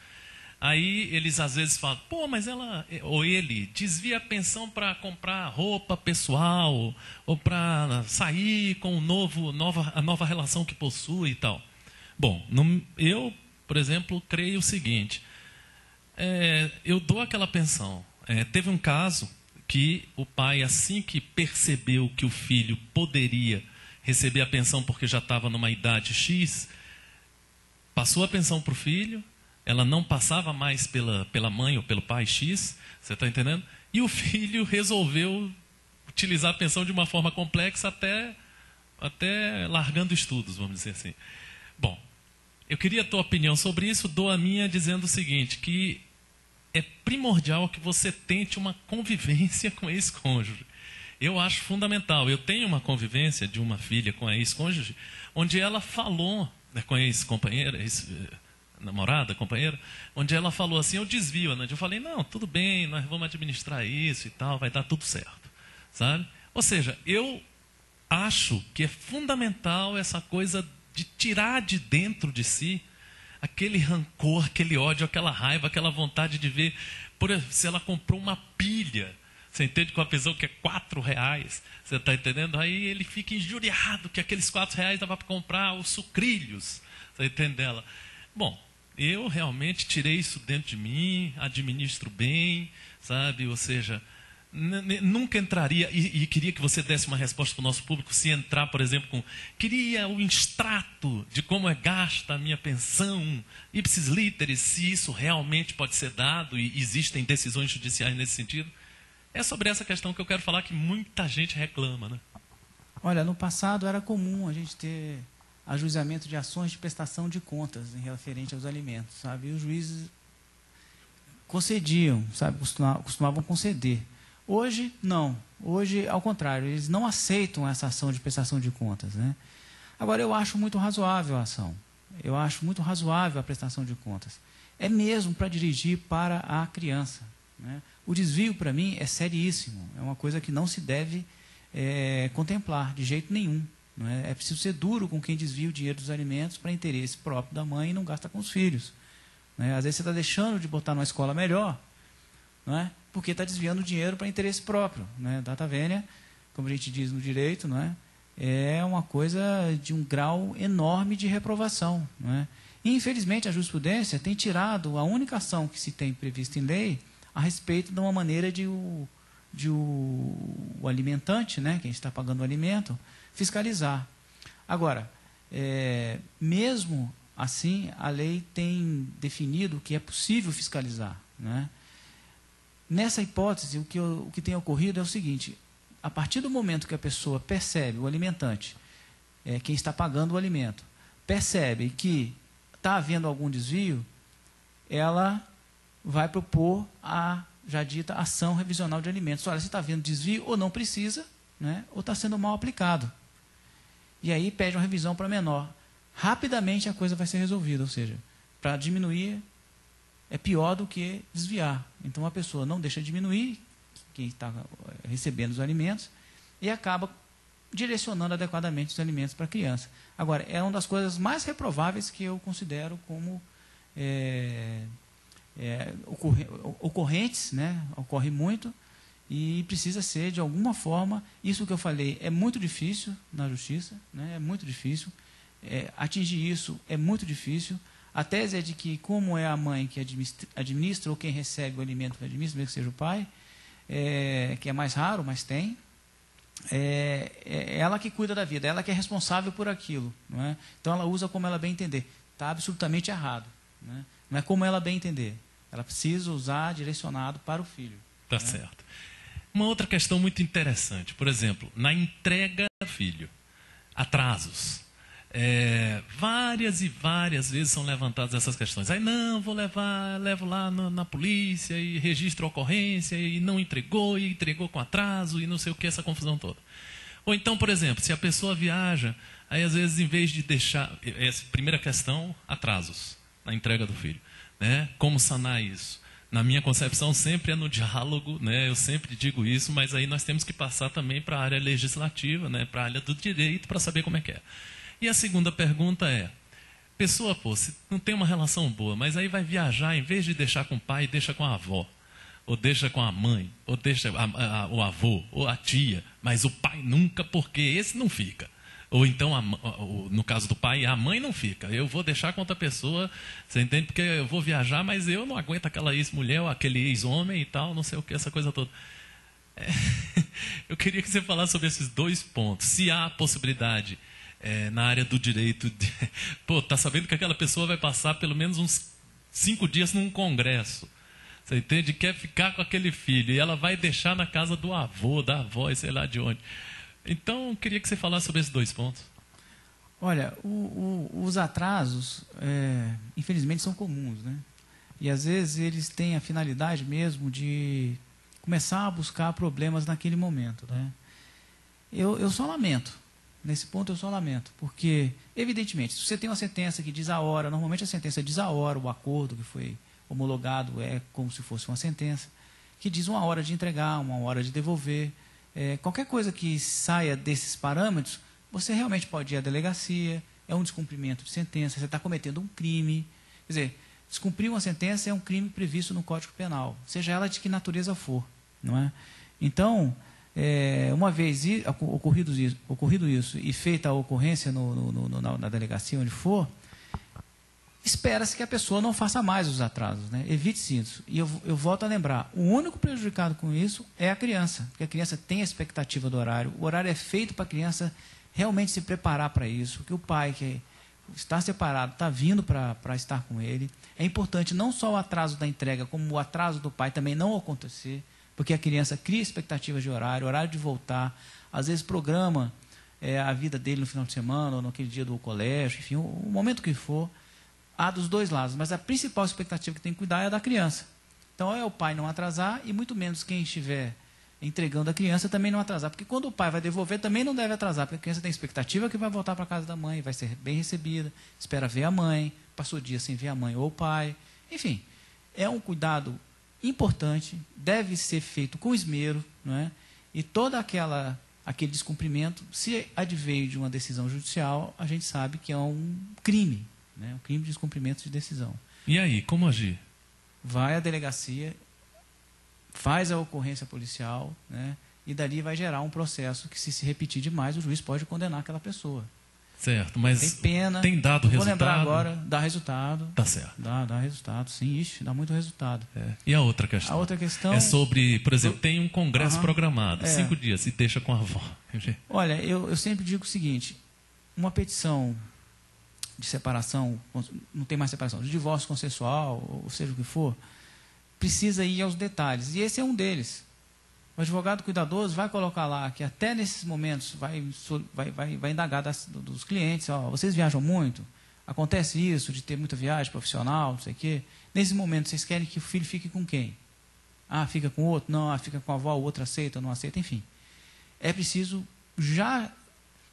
Aí eles às vezes falam, pô, mas ela ou ele desvia a pensão para comprar roupa pessoal ou para sair com a nova relação que possui e tal. Bom, eu, por exemplo, creio o seguinte, eu dou aquela pensão. Teve um caso que o pai, assim que percebeu que o filho poderia receber a pensão porque já estava numa idade X, passou a pensão para o filho, ela não passava mais pela mãe ou pelo pai X, você está entendendo? E o filho resolveu utilizar a pensão de uma forma complexa até largando estudos, vamos dizer assim. Bom, eu queria a tua opinião sobre isso, dou a minha dizendo o seguinte, que é primordial que você tente uma convivência com a ex-cônjuge. Eu acho fundamental. Eu tenho uma convivência de uma filha com a ex-cônjuge, onde ela falou, com a ex-companheira, ex-namorada, companheira, onde ela falou assim, eu desvio, né? Eu falei, não, tudo bem, nós vamos administrar isso e tal, vai dar tudo certo. Sabe? Ou seja, eu acho que é fundamental essa coisa de tirar de dentro de si aquele rancor, aquele ódio, aquela raiva, aquela vontade de ver, por exemplo, se ela comprou uma pilha, você entende, com a pessoa que é R$4, você está entendendo? Aí ele fica injuriado que aqueles R$4 dava para comprar os sucrilhos, você entende dela? Bom, eu realmente tirei isso dentro de mim, administro bem, sabe, ou seja, nunca entraria, e queria que você desse uma resposta para o nosso público, se entrar, por exemplo, queria o extrato de como é gasta a minha pensão, ipsis literis, se isso realmente pode ser dado, e existem decisões judiciais nesse sentido. É sobre essa questão que eu quero falar, que muita gente reclama, né? Olha, no passado era comum a gente ter ajuizamento de ações de prestação de contas em referente aos alimentos, sabe? E os juízes concediam, sabe? Costumavam conceder. Hoje, não. Hoje, ao contrário, eles não aceitam essa ação de prestação de contas, né? Agora, eu acho muito razoável a ação. Eu acho muito razoável a prestação de contas. É mesmo para dirigir para a criança, né? O desvio, para mim, é seríssimo. É uma coisa que não se deve contemplar de jeito nenhum. Não é? É preciso ser duro com quem desvia o dinheiro dos alimentos para interesse próprio da mãe e não gasta com os filhos. Né? Às vezes você está deixando de botar numa escola melhor, não é? Porque está desviando o dinheiro para interesse próprio. Né? Data vênia, como a gente diz no direito, não é? É uma coisa de um grau enorme de reprovação. Não é? E, infelizmente, a jurisprudência tem tirado a única ação que se tem prevista em lei a respeito de uma maneira de o alimentante, né, quem está pagando o alimento, fiscalizar. Agora, mesmo assim, a lei tem definido que é possível fiscalizar. Né? Nessa hipótese, o que tem ocorrido é o seguinte: a partir do momento que a pessoa percebe, o alimentante, quem está pagando o alimento, percebe que está havendo algum desvio, ela vai propor a já dita ação revisional de alimentos. Olha, se está havendo desvio, ou não precisa, né, ou está sendo mal aplicado. E aí pede uma revisão para menor. Rapidamente a coisa vai ser resolvida, ou seja, para diminuir é pior do que desviar. Então a pessoa não deixa diminuir, quem está recebendo os alimentos, e acaba direcionando adequadamente os alimentos para a criança. Agora, é uma das coisas mais reprováveis que eu considero como ocorrentes, né? Ocorre muito e precisa ser, de alguma forma, isso que eu falei é muito difícil na justiça, né? É muito difícil, atingir isso é muito difícil. A tese é de que, como é a mãe que administra ou quem recebe o alimento que administra, mesmo que seja o pai, que é mais raro, mas tem, é ela que cuida da vida, ela que é responsável por aquilo, não é? Então ela usa como ela bem entender. Está absolutamente errado, né? Não é como ela bem entender. Ela precisa usar direcionado para o filho. Tá certo. Uma outra questão muito interessante, por exemplo, na entrega do filho, atrasos. Várias e várias vezes são levantadas essas questões. Aí não, levo lá na polícia e registro a ocorrência e não entregou, e entregou com atraso e não sei o que, essa confusão toda. Ou então, por exemplo, se a pessoa viaja, aí às vezes em vez de deixar, essa primeira questão, atrasos na entrega do filho, né? Como sanar isso? Na minha concepção sempre é no diálogo, né? Eu sempre digo isso, mas aí nós temos que passar também para a área legislativa, né? Para a área do direito, para saber como é que é. E a segunda pergunta é, pessoa, se não tem uma relação boa, mas aí vai viajar, em vez de deixar com o pai, deixa com a avó, ou deixa com a mãe, ou deixa o avô, ou a tia, mas o pai nunca, porque esse não fica. Ou então, no caso do pai, a mãe não fica. Eu vou deixar com outra pessoa, você entende? Porque eu vou viajar, mas eu não aguento aquela ex-mulher ou aquele ex-homem e tal, não sei o que, essa coisa toda. Eu queria que você falasse sobre esses dois pontos. Se há possibilidade, na área do direito, tá sabendo que aquela pessoa vai passar pelo menos uns 5 dias num congresso. Você entende? Quer ficar com aquele filho e ela vai deixar na casa do avô, da avó, e sei lá de onde. Então, eu queria que você falasse sobre esses dois pontos. Olha, os atrasos, infelizmente, são comuns, né? E, às vezes, eles têm a finalidade mesmo de começar a buscar problemas naquele momento, né? Eu só lamento. Nesse ponto, eu só lamento. Porque, evidentemente, se você tem uma sentença que diz a hora, normalmente a sentença diz a hora, o acordo que foi homologado é como se fosse uma sentença, que diz uma hora de entregar, uma hora de devolver. Qualquer coisa que saia desses parâmetros, você realmente pode ir à delegacia, é um descumprimento de sentença, você está cometendo um crime. Quer dizer, descumprir uma sentença é um crime previsto no Código Penal, seja ela de que natureza for. Não é? Então, uma vez ocorrido isso e feita a ocorrência na delegacia, onde for, espera-se que a pessoa não faça mais os atrasos, né? Evite isso. E eu volto a lembrar, o único prejudicado com isso é a criança, porque a criança tem a expectativa do horário, o horário é feito para a criança realmente se preparar para isso, que o pai que está separado está vindo para estar com ele. É importante não só o atraso da entrega, como o atraso do pai também não acontecer, porque a criança cria expectativas de horário de voltar, às vezes programa a vida dele no final de semana, ou naquele dia do colégio, enfim, o momento que for. Há dos dois lados, mas a principal expectativa que tem que cuidar é a da criança. Então, é o pai não atrasar e muito menos quem estiver entregando a criança, também não atrasar. Porque quando o pai vai devolver, também não deve atrasar, porque a criança tem expectativa que vai voltar para a casa da mãe, vai ser bem recebida, espera ver a mãe, passou dia sem ver a mãe ou o pai. Enfim, é um cuidado importante, deve ser feito com esmero, não é? E todo aquele descumprimento, se adveio de uma decisão judicial, a gente sabe que é um crime, né? Um crime de descumprimento de decisão. E aí, como agir? Vai à delegacia, faz a ocorrência policial, né? E dali vai gerar um processo que, se repetir demais, o juiz pode condenar aquela pessoa. Certo, mas tem pena. tem dado resultado? Vou lembrar agora, dá resultado. Tá certo. Dá resultado, sim, dá muito resultado. E a outra questão? A outra questão é sobre, por exemplo, tem um congresso programado, 5 dias, e deixa com a avó. Olha, eu sempre digo o seguinte, uma petição de separação, não tem mais separação, de divórcio consensual, ou seja o que for, precisa ir aos detalhes, e esse é um deles. O advogado cuidadoso vai colocar lá que até nesses momentos vai indagar dos clientes, ó, vocês viajam muito? Acontece isso, de ter muita viagem profissional, não sei o quê. Nesses momentos, vocês querem que o filho fique com quem? Ah, fica com o outro? Não, fica com a avó, o outro aceita ou não aceita, enfim. É preciso já...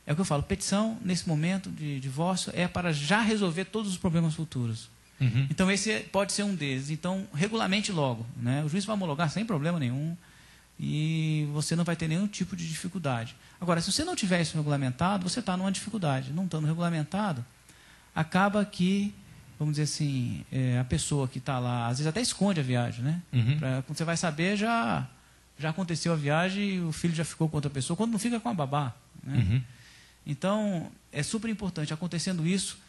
É o que eu falo, petição, nesse momento de divórcio, é para já resolver todos os problemas futuros. Uhum. Então, esse pode ser um deles. Então, regulamente logo, né? O juiz vai homologar sem problema nenhum e você não vai ter nenhum tipo de dificuldade. Agora, se você não tiver isso regulamentado, você está numa dificuldade. Não estando regulamentado, acaba que, vamos dizer assim, a pessoa que está lá, às vezes até esconde a viagem, né? Uhum. Quando você vai saber, já aconteceu a viagem e o filho já ficou com outra pessoa, quando não fica com a babá, né? Uhum. Então, é super importante, acontecendo isso,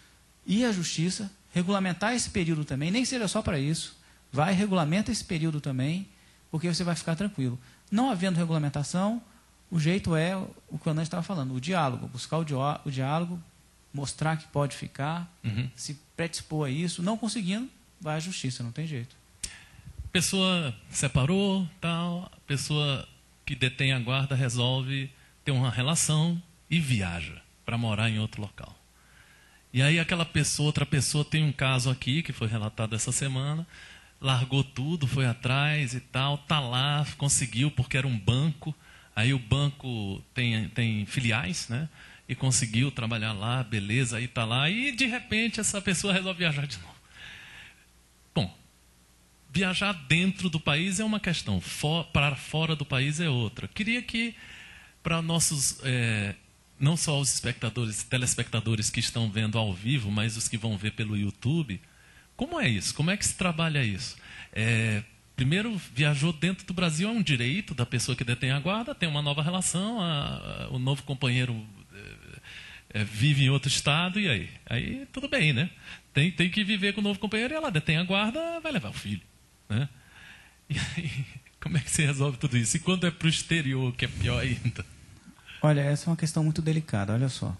ir à justiça, regulamentar esse período também, nem que seja só para isso, regulamenta esse período também, porque você vai ficar tranquilo. Não havendo regulamentação, o jeito é o que o Anand estava falando, o diálogo, buscar o diálogo, mostrar que pode ficar, se predispor a isso, não conseguindo, vai à justiça, não tem jeito. Pessoa separou, tal, a pessoa que detém a guarda resolve ter uma relação e viaja para morar em outro local. E aí outra pessoa tem um caso aqui, que foi relatado essa semana, largou tudo, foi atrás e tal, tá lá, conseguiu, porque era um banco, aí o banco tem filiais, né? E conseguiu trabalhar lá, beleza, aí tá lá, e de repente essa pessoa resolve viajar de novo. Bom, viajar dentro do país é uma questão, para fora do país é outra. Queria que, para nossos... não só os telespectadores que estão vendo ao vivo, mas os que vão ver pelo YouTube, como é isso? Como é que se trabalha isso? Primeiro, viajou dentro do Brasil, é um direito da pessoa que detém a guarda, tem uma nova relação, o novo companheiro vive em outro estado, e aí? Aí tudo bem, né? Tem que viver com o novo companheiro e ela detém a guarda, vai levar o filho, né? E aí, como é que se resolve tudo isso? E quando é para o exterior, que é pior ainda? Olha, essa é uma questão muito delicada, olha só.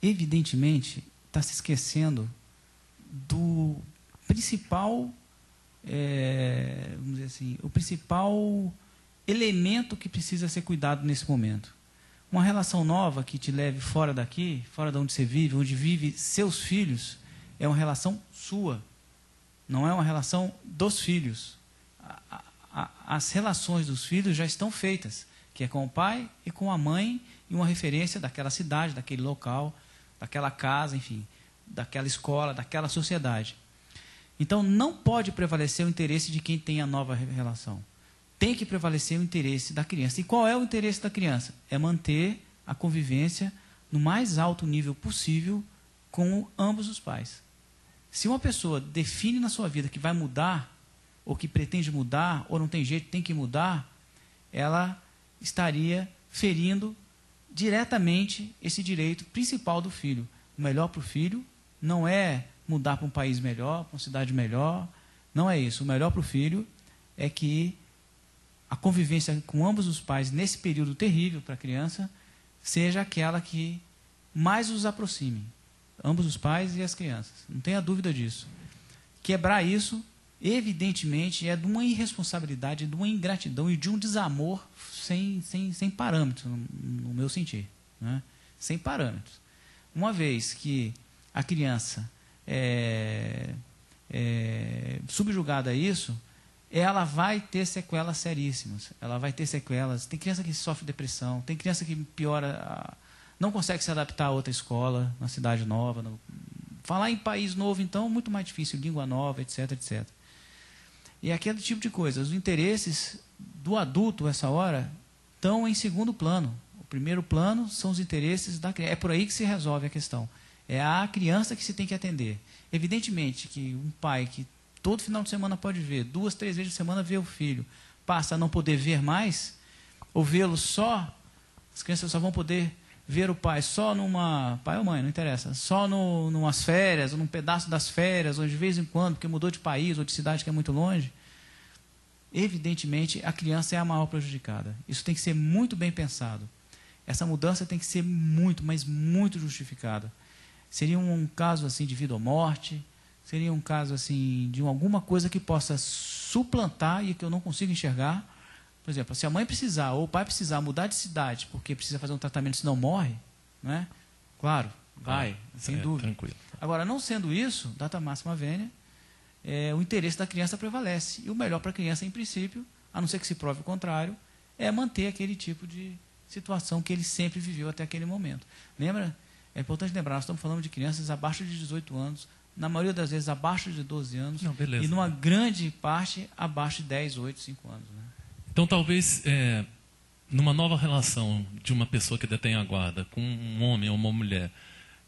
Evidentemente, está se esquecendo do principal, vamos dizer assim, o principal elemento que precisa ser cuidado nesse momento. Uma relação nova que te leve fora daqui, fora de onde você vive, onde vive seus filhos, é uma relação sua, não é uma relação dos filhos. As relações dos filhos já estão feitas, que é com o pai e com a mãe, e uma referência daquela cidade, daquele local, daquela casa, enfim, daquela escola, daquela sociedade. Então, não pode prevalecer o interesse de quem tem a nova relação. Tem que prevalecer o interesse da criança. E qual é o interesse da criança? É manter a convivência no mais alto nível possível com ambos os pais. Se uma pessoa define na sua vida que vai mudar, ou que pretende mudar, ou não tem jeito, tem que mudar, ela estaria ferindo diretamente esse direito principal do filho. O melhor para o filho não é mudar para um país melhor, para uma cidade melhor, não é isso. O melhor para o filho é que a convivência com ambos os pais nesse período terrível para a criança seja aquela que mais os aproxime, ambos os pais e as crianças. Não tenha dúvida disso. Quebrar isso, evidentemente, é de uma irresponsabilidade, de uma ingratidão e de um desamor sem parâmetros, no meu sentir, né? Sem parâmetros. Uma vez que a criança é subjugada a isso, ela vai ter sequelas seríssimas. Ela vai ter sequelas. Tem criança que sofre depressão, tem criança que piora, não consegue se adaptar a outra escola, na cidade nova. Falar em país novo, então, muito mais difícil, língua nova, etc, etc. E aquele tipo de coisa. Os interesses do adulto, essa hora, estão em segundo plano. O primeiro plano são os interesses da criança. É por aí que se resolve a questão. É a criança que se tem que atender. Evidentemente que um pai que todo final de semana pode ver, 2, 3 vezes por semana vê o filho, passa a não poder ver mais, ou vê-lo só, as crianças só vão poder ver o pai só numa, pai ou mãe, não interessa, só numas férias, ou num pedaço das férias, ou de vez em quando, porque mudou de país ou de cidade que é muito longe, evidentemente a criança é a maior prejudicada. Isso tem que ser muito bem pensado. Essa mudança tem que ser muito, mas muito justificada. Seria um caso assim de vida ou morte, seria um caso assim de alguma coisa que possa suplantar e que eu não consigo enxergar. Por exemplo, se a mãe precisar ou o pai precisar mudar de cidade porque precisa fazer um tratamento, senão morre, né? Claro, vai, sem dúvida. Tranquilo. Agora, não sendo isso, data máxima vênia, o interesse da criança prevalece. E o melhor para a criança, em princípio, a não ser que se prove o contrário, é manter aquele tipo de situação que ele sempre viveu até aquele momento. Lembra? É importante lembrar, nós estamos falando de crianças abaixo de 18 anos, na maioria das vezes abaixo de 12 anos, Não, beleza. e numa grande parte abaixo de 10, 8, 5 anos. Né? Então, talvez, numa nova relação de uma pessoa que detém a guarda com um homem ou uma mulher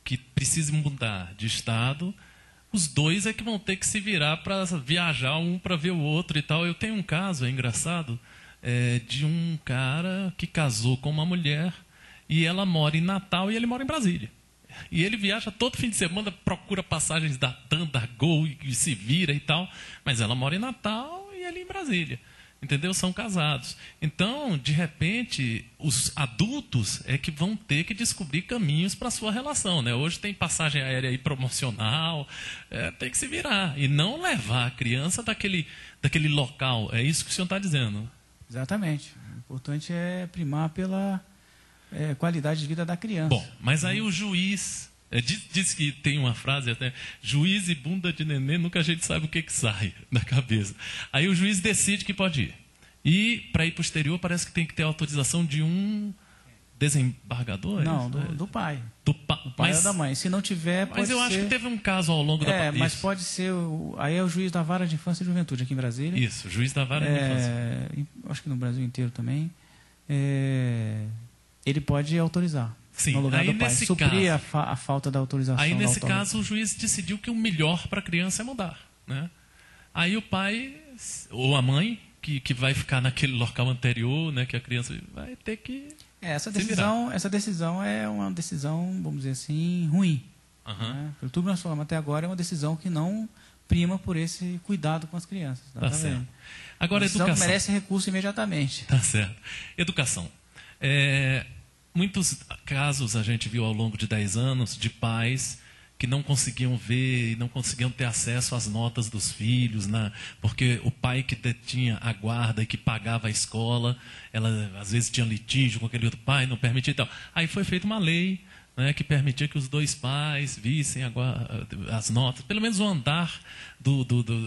que precise mudar de estado, os dois é que vão ter que se virar para viajar um para ver o outro e tal. Eu tenho um caso, é engraçado, de um cara que casou com uma mulher e ela mora em Natal e ele mora em Brasília. E ele viaja todo fim de semana, procura passagens da TAM, da Gol e se vira e tal. Mas ela mora em Natal e ele em Brasília. Entendeu? São casados. Então, de repente, os adultos é que vão ter que descobrir caminhos para a sua relação. Né? Hoje tem passagem aérea aí promocional, tem que se virar. E não levar a criança daquele local. É isso que o senhor está dizendo. Exatamente. O importante é primar pela qualidade de vida da criança. Bom, mas aí o juiz... Diz que tem uma frase até, juiz e bunda de neném, nunca a gente sabe o que sai da cabeça. Aí o juiz decide que pode ir. E para ir para o exterior parece que tem que ter autorização de um desembargador? Não, do pai. Do pai Mas, ou da mãe. Se não tiver, pode ser... Mas eu acho que teve um caso ao longo da... mas pode ser... Aí é o juiz da Vara de Infância e Juventude aqui em Brasília. Isso, juiz da Vara de Infância. Acho que no Brasil inteiro também. Ele pode autorizar. Sim, no lugar aí do pai. nesse Suprir caso, a falta da autorização. Aí nesse caso o juiz decidiu que o melhor para a criança é mudar. Né? Aí o pai ou a mãe, que vai ficar naquele local anterior, né, que a criança vai ter que essa decisão é uma decisão, vamos dizer assim, ruim. Né? Pelo tudo que nós falamos até agora, é uma decisão que não prima por esse cuidado com as crianças. Tá certo. Agora, uma decisão educação. que merece recurso imediatamente. Tá certo. Educação. Muitos casos a gente viu ao longo de 10 anos de pais que não conseguiam ver e não conseguiam ter acesso às notas dos filhos, porque o pai que detinha a guarda e que pagava a escola, ela às vezes tinha litígio com aquele outro pai, não permitia e tal. Aí foi feita uma lei, né, que permitia que os dois pais vissem as notas, pelo menos o andar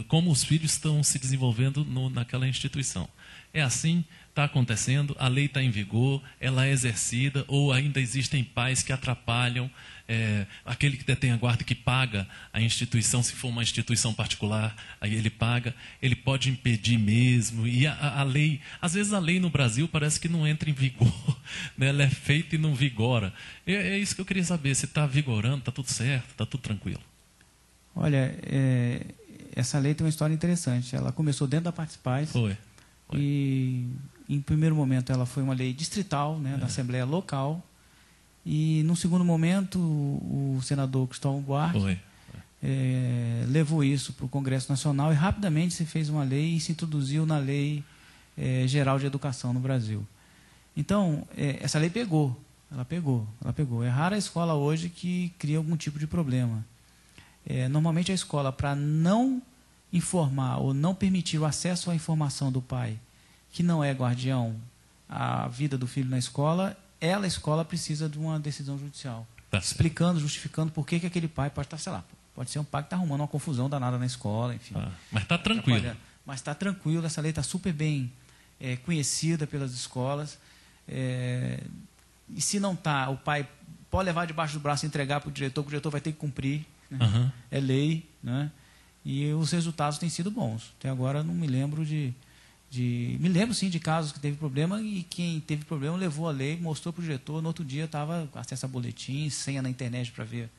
como os filhos estão se desenvolvendo naquela instituição. É assim, está acontecendo, a lei está em vigor, ela é exercida, ou ainda existem pais que atrapalham, aquele que detém a guarda que paga a instituição, se for uma instituição particular, aí ele paga, ele pode impedir mesmo, e a lei, às vezes a lei no Brasil parece que não entra em vigor, né? Ela é feita e não vigora. É isso que eu queria saber, se está vigorando, está tudo certo, está tudo tranquilo. Olha, essa lei tem uma história interessante, ela começou dentro da Participais. Foi. E, em primeiro momento, ela foi uma lei distrital, né, da Assembleia Local. E, num segundo momento, o senador Cristóvão Buarque levou isso para o Congresso Nacional e, rapidamente, se fez uma lei e se introduziu na Lei Geral de Educação no Brasil. Então, essa lei pegou. Ela pegou. É rara a escola hoje que cria algum tipo de problema. Normalmente, a escola, para não informar ou não permitir o acesso à informação do pai, que não é guardião, à vida do filho na escola, a escola precisa de uma decisão judicial. Explicando, justificando por que aquele pai pode estar, sei lá, pode ser um pai que está arrumando uma confusão danada na escola, enfim. Mas está tranquilo. mas está tranquilo, essa lei está super bem conhecida pelas escolas. E se não está, o pai pode levar debaixo do braço e entregar para o diretor vai ter que cumprir. Né? Uhum. É lei, né? E os resultados têm sido bons. Até agora não me lembro me lembro sim de casos que teve problema e quem teve problema levou a lei, mostrou para o diretor, no outro dia estava com acesso a boletim, senha na internet para ver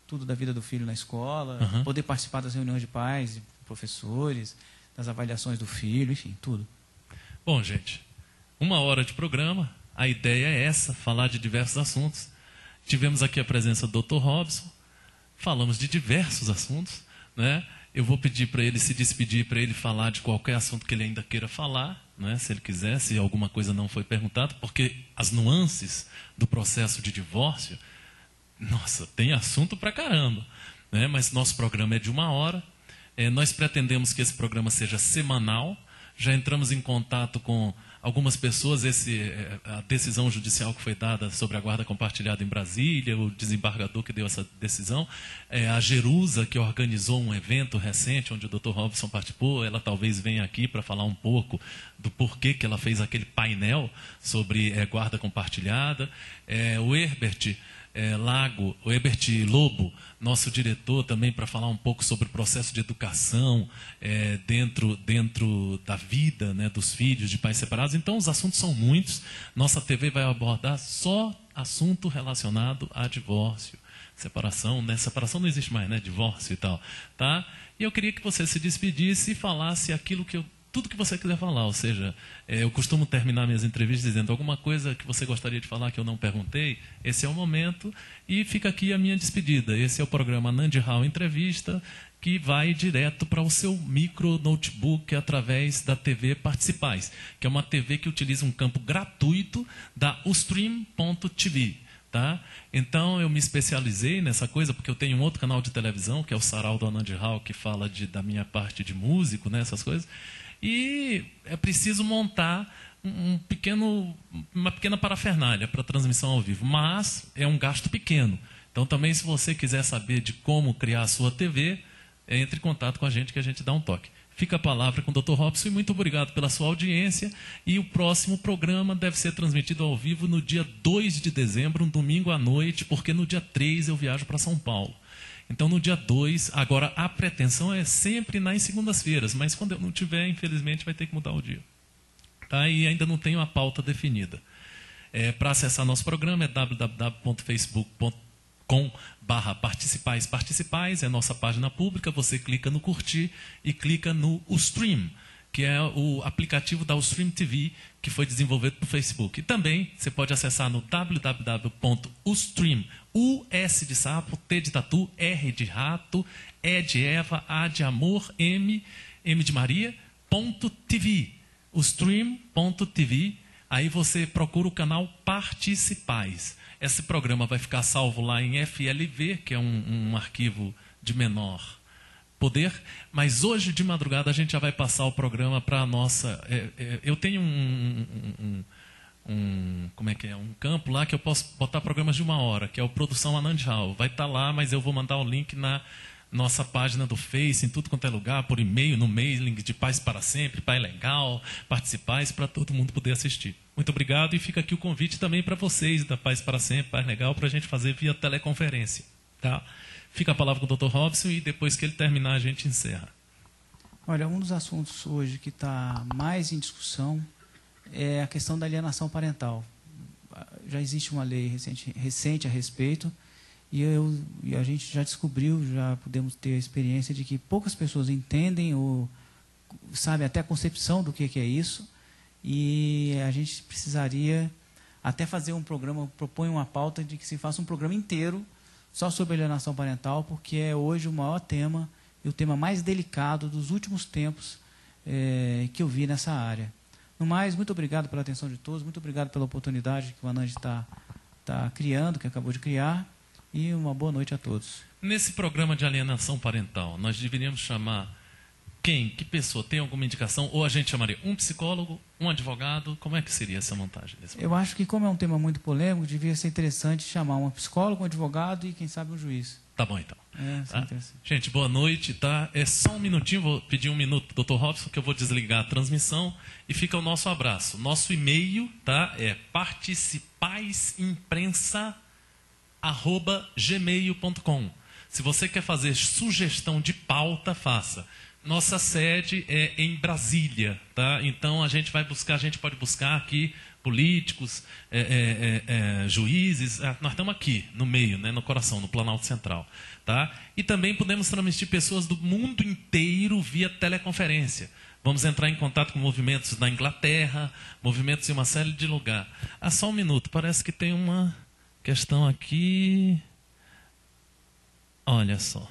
tudo da vida do filho na escola, Uhum. poder participar das reuniões de pais, de professores, das avaliações do filho, enfim, tudo. Bom, gente, 1 hora de programa, a ideia é essa, falar de diversos assuntos. Tivemos aqui a presença do Dr. Robson, falamos de diversos assuntos, né? Eu vou pedir para ele se despedir, para ele falar de qualquer assunto que ele ainda queira falar, né? Se ele quiser, se alguma coisa não foi perguntada, porque as nuances do processo de divórcio, nossa, tem assunto pra caramba, né? Mas nosso programa é de 1 hora, nós pretendemos que esse programa seja semanal, já entramos em contato com algumas pessoas, a decisão judicial que foi dada sobre a guarda compartilhada em Brasília, o desembargador que deu essa decisão, a Jerusa, que organizou um evento recente, onde o Dr. Robson participou, ela talvez venha aqui para falar um pouco do porquê que ela fez aquele painel sobre guarda compartilhada. O Herbert o Herbert Lobo, nosso diretor, também para falar um pouco sobre o processo de educação dentro da vida, né, dos filhos de pais separados. Então, os assuntos são muitos. Nossa TV vai abordar só assunto relacionado a divórcio, separação, né? Separação não existe mais, né? Divórcio e tal, tá? E eu queria que você se despedisse e falasse tudo que você quiser falar, ou seja, eu costumo terminar minhas entrevistas dizendo alguma coisa que você gostaria de falar que eu não perguntei, esse é o momento, e fica aqui a minha despedida. Esse é o programa Nandi Hall Entrevista, que vai direto para o seu micro notebook através da TV Participais, que é uma TV que utiliza um campo gratuito da Ustream.tv. Tá? Então eu me especializei nessa coisa porque eu tenho um outro canal de televisão, que é o Sarau do Anand Hall, que fala da minha parte de músico, né, essas coisas. E é preciso montar uma pequena parafernália para transmissão ao vivo, mas é um gasto pequeno. Então também, se você quiser saber de como criar a sua TV, entre em contato com a gente que a gente dá um toque. Fica a palavra com o Dr. Robson e muito obrigado pela sua audiência. E o próximo programa deve ser transmitido ao vivo no dia 2 de dezembro, um domingo à noite, porque no dia 3 eu viajo para São Paulo. Então, no dia 2, agora a pretensão é sempre nas segundas-feiras, mas quando eu não tiver, infelizmente, vai ter que mudar o dia. Tá? E ainda não tenho a pauta definida. Para acessar nosso programa é www.facebook.com/participais, é nossa página pública, você clica no curtir e clica no Ustream, que é o aplicativo da Ustream TV, que foi desenvolvido para o Facebook. E também você pode acessar no www.ustream, U-S de sapo, T de tatu, R de rato, E de Eva, A de amor, M de Maria, .tv, ustream.tv. Aí você procura o canal Participais. Esse programa vai ficar salvo lá em FLV, que é um arquivo de menor poder, mas hoje de madrugada a gente já vai passar o programa para a nossa... eu tenho um campo lá que eu posso botar programas de 1 hora, que é o Produção Anand Hall. Vai estar lá, mas eu vou mandar o link na nossa página do Face, em tudo quanto é lugar, por e-mail, no mailing de Pais para Sempre, Pai Legal, Participais, para todo mundo poder assistir. Muito obrigado e fica aqui o convite também para vocês da Pais para Sempre, Pai Legal, para a gente fazer via teleconferência. Tá? Fica a palavra com o Dr. Robson e depois que ele terminar a gente encerra. Olha, um dos assuntos hoje que está mais em discussão é a questão da alienação parental. Já existe uma lei recente a respeito e a gente já descobriu, já podemos ter a experiência de que poucas pessoas entendem ou sabem até a concepção do que é isso, e a gente precisaria até fazer um programa, propõe uma pauta de que se faça um programa inteiro só sobre alienação parental, porque é hoje o maior tema e o tema mais delicado dos últimos tempos que eu vi nessa área. No mais, muito obrigado pela atenção de todos, muito obrigado pela oportunidade que o Anand está criando, que acabou de criar, e uma boa noite a todos. Nesse programa de alienação parental, nós deveríamos chamar que pessoa? Tem alguma indicação? Ou a gente chamaria um psicólogo, um advogado? Como é que seria essa montagem desse programa? Eu acho que, como é um tema muito polêmico, devia ser interessante chamar um psicólogo, um advogado e, quem sabe, um juiz. Tá bom, então. Tá? Gente, boa noite, tá? É só um minutinho, vou pedir um minuto pro Dr. Robson, que eu vou desligar a transmissão e fica o nosso abraço. Nosso e-mail, tá? É participaimprensa@gmail.com. Se você quer fazer sugestão de pauta, faça. Nossa sede é em Brasília, tá? Então a gente pode buscar aqui políticos, juízes, nós estamos aqui no meio, né, no coração, no Planalto Central, tá? E também podemos transmitir pessoas do mundo inteiro via teleconferência. Vamos entrar em contato com movimentos da Inglaterra, movimentos em uma série de lugares. Só um minuto, parece que tem uma questão aqui. Olha só.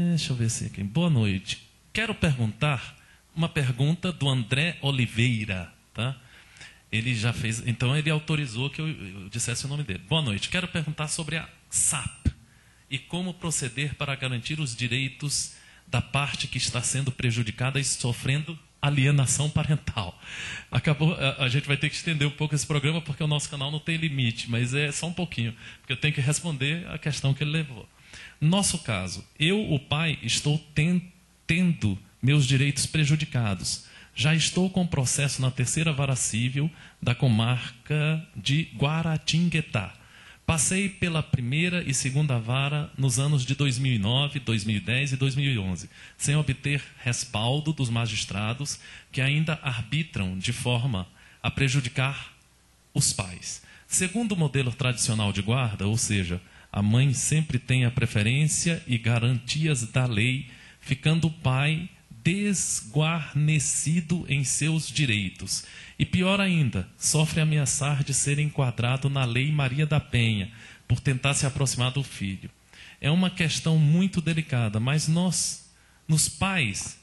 Deixa eu ver se aqui. Boa noite. Quero perguntar uma pergunta do André Oliveira, tá? Ele já fez, então ele autorizou que eu dissesse o nome dele. Boa noite. Quero perguntar sobre a SAP e como proceder para garantir os direitos da parte que está sendo prejudicada e sofrendo alienação parental. A gente vai ter que estender um pouco esse programa porque o nosso canal não tem limite, mas é só um pouquinho, porque eu tenho que responder a questão que ele levou. Nosso caso, eu, o pai, estou tendo meus direitos prejudicados. Já estou com processo na 3ª Vara Civil da comarca de Guaratinguetá. Passei pela 1ª e 2ª Vara nos anos de 2009, 2010 e 2011, sem obter respaldo dos magistrados que ainda arbitram de forma a prejudicar os pais. Segundo o modelo tradicional de guarda, ou seja, a mãe sempre tem a preferência e garantias da lei, ficando o pai desguarnecido em seus direitos. E pior ainda, sofre ameaçar de ser enquadrado na Lei Maria da Penha, por tentar se aproximar do filho. É uma questão muito delicada, mas nós pais,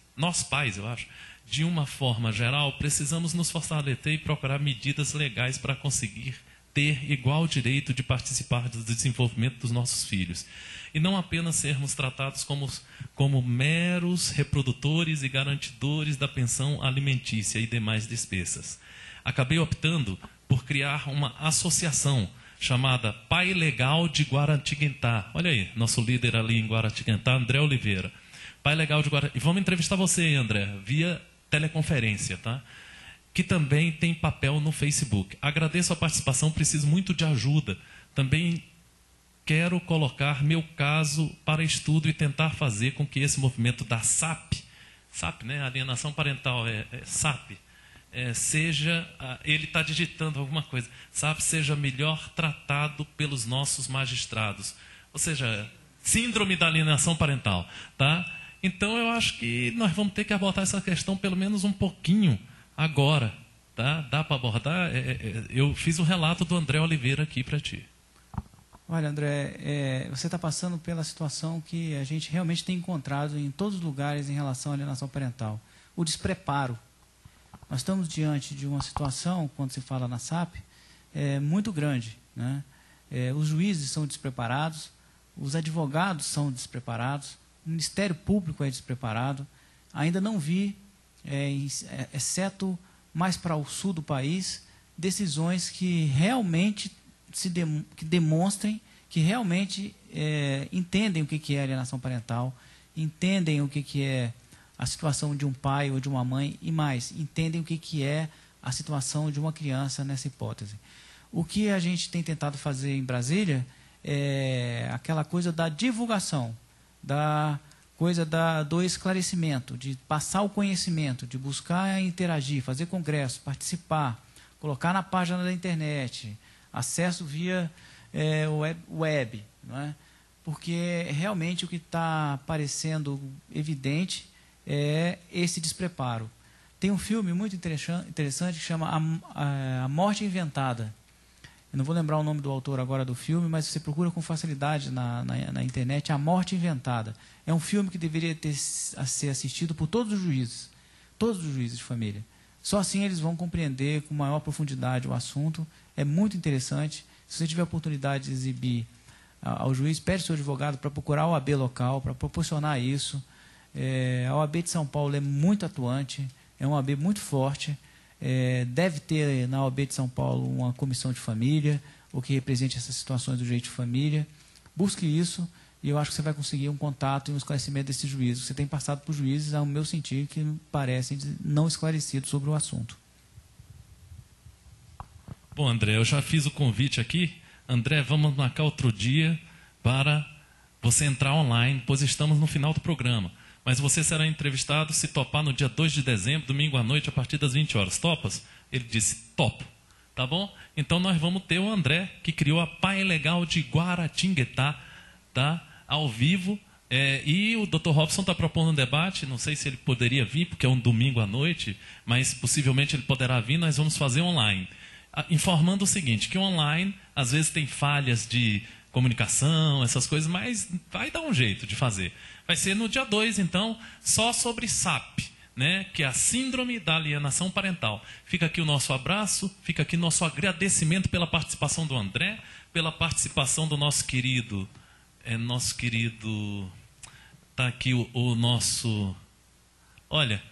eu acho, de uma forma geral, precisamos nos fortalecer e procurar medidas legais para conseguir ter igual direito de participar do desenvolvimento dos nossos filhos. E não apenas sermos tratados como meros reprodutores e garantidores da pensão alimentícia e demais despesas. Acabei optando por criar uma associação chamada Pai Legal de Guaratinguetá. Olha aí, nosso líder ali em Guaratinguetá, André Oliveira. Pai Legal de Guaratinguetá. E vamos entrevistar você, André, via teleconferência, tá? Que também tem papel no Facebook. Agradeço a participação, preciso muito de ajuda. Também quero colocar meu caso para estudo e tentar fazer com que esse movimento da SAP, né, alienação parental, SAP, seja, ele está digitando alguma coisa, SAP seja melhor tratado pelos nossos magistrados. Ou seja, síndrome da alienação parental, tá? Então eu acho que nós vamos ter que abordar essa questão pelo menos um pouquinho agora, tá? Dá para abordar? Eu fiz o relato do André Oliveira aqui para ti. Olha, André, você está passando pela situação que a gente realmente tem encontrado em todos os lugares em relação à alienação parental. O despreparo. Nós estamos diante de uma situação, quando se fala na SAP, muito grande, né? Os juízes são despreparados, os advogados são despreparados, o Ministério Público é despreparado. Ainda não vi, exceto mais para o sul do país, decisões que realmente que demonstrem que realmente entendem o que é alienação parental, entendem o que é a situação de um pai ou de uma mãe e mais, entendem o que é a situação de uma criança nessa hipótese. O que a gente tem tentado fazer em Brasília é aquela coisa da divulgação, da coisa do esclarecimento, de passar o conhecimento, de buscar interagir, fazer congresso, participar, colocar na página da internet, acesso via web, não é? Porque realmente o que está parecendo evidente é esse despreparo. Tem um filme muito interessante que chama A Morte Inventada. Eu não vou lembrar o nome do autor agora do filme, mas você procura com facilidade na internet, A Morte Inventada. É um filme que deveria ser assistido por todos os juízes de família. Só assim eles vão compreender com maior profundidade o assunto. É muito interessante. Se você tiver a oportunidade de exibir ao juiz, pede ao seu advogado para procurar a OAB local, para proporcionar isso. A OAB de São Paulo é muito atuante, é uma OAB muito forte. Deve ter na OAB de São Paulo uma comissão de família, ou que represente essas situações do direito de família. Busque isso, e eu acho que você vai conseguir um contato e um esclarecimento desses juízes. Você tem passado por juízes, ao meu sentir, que parecem não esclarecidos sobre o assunto. Bom, André, eu já fiz o convite aqui. André, vamos marcar outro dia para você entrar online, pois estamos no final do programa. Mas você será entrevistado se topar no dia 2 de dezembro, domingo à noite, a partir das 20 horas. Topas? Ele disse, topo. Tá bom? Então nós vamos ter o André, que criou a Pai Legal de Guaratinguetá, tá? Ao vivo. E o Dr. Robson está propondo um debate, não sei se ele poderia vir, porque é um domingo à noite, mas possivelmente ele poderá vir, nós vamos fazer online. Informando o seguinte, que online, às vezes tem falhas de comunicação, essas coisas, mas vai dar um jeito de fazer. Vai ser no dia 2, então, só sobre SAP, né, que é a Síndrome da Alienação Parental. Fica aqui o nosso abraço, fica aqui nosso agradecimento pela participação do André, pela participação do nosso querido, está aqui o nosso, olha,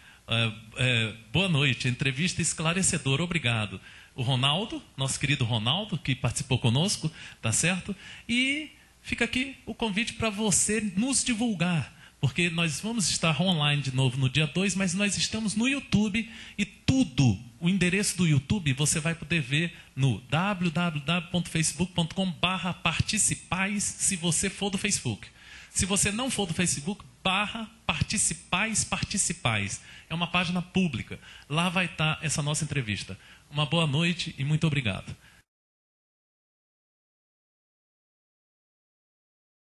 boa noite, entrevista esclarecedora, obrigado. O Ronaldo, nosso querido Ronaldo, que participou conosco, tá certo? E fica aqui o convite para você nos divulgar, porque nós vamos estar online de novo no dia 2, mas nós estamos no YouTube e tudo, o endereço do YouTube você vai poder ver no www.facebook.com/participais, se você for do Facebook. Se você não for do Facebook, /participais. É uma página pública. Lá vai estar essa nossa entrevista. Uma boa noite e muito obrigado.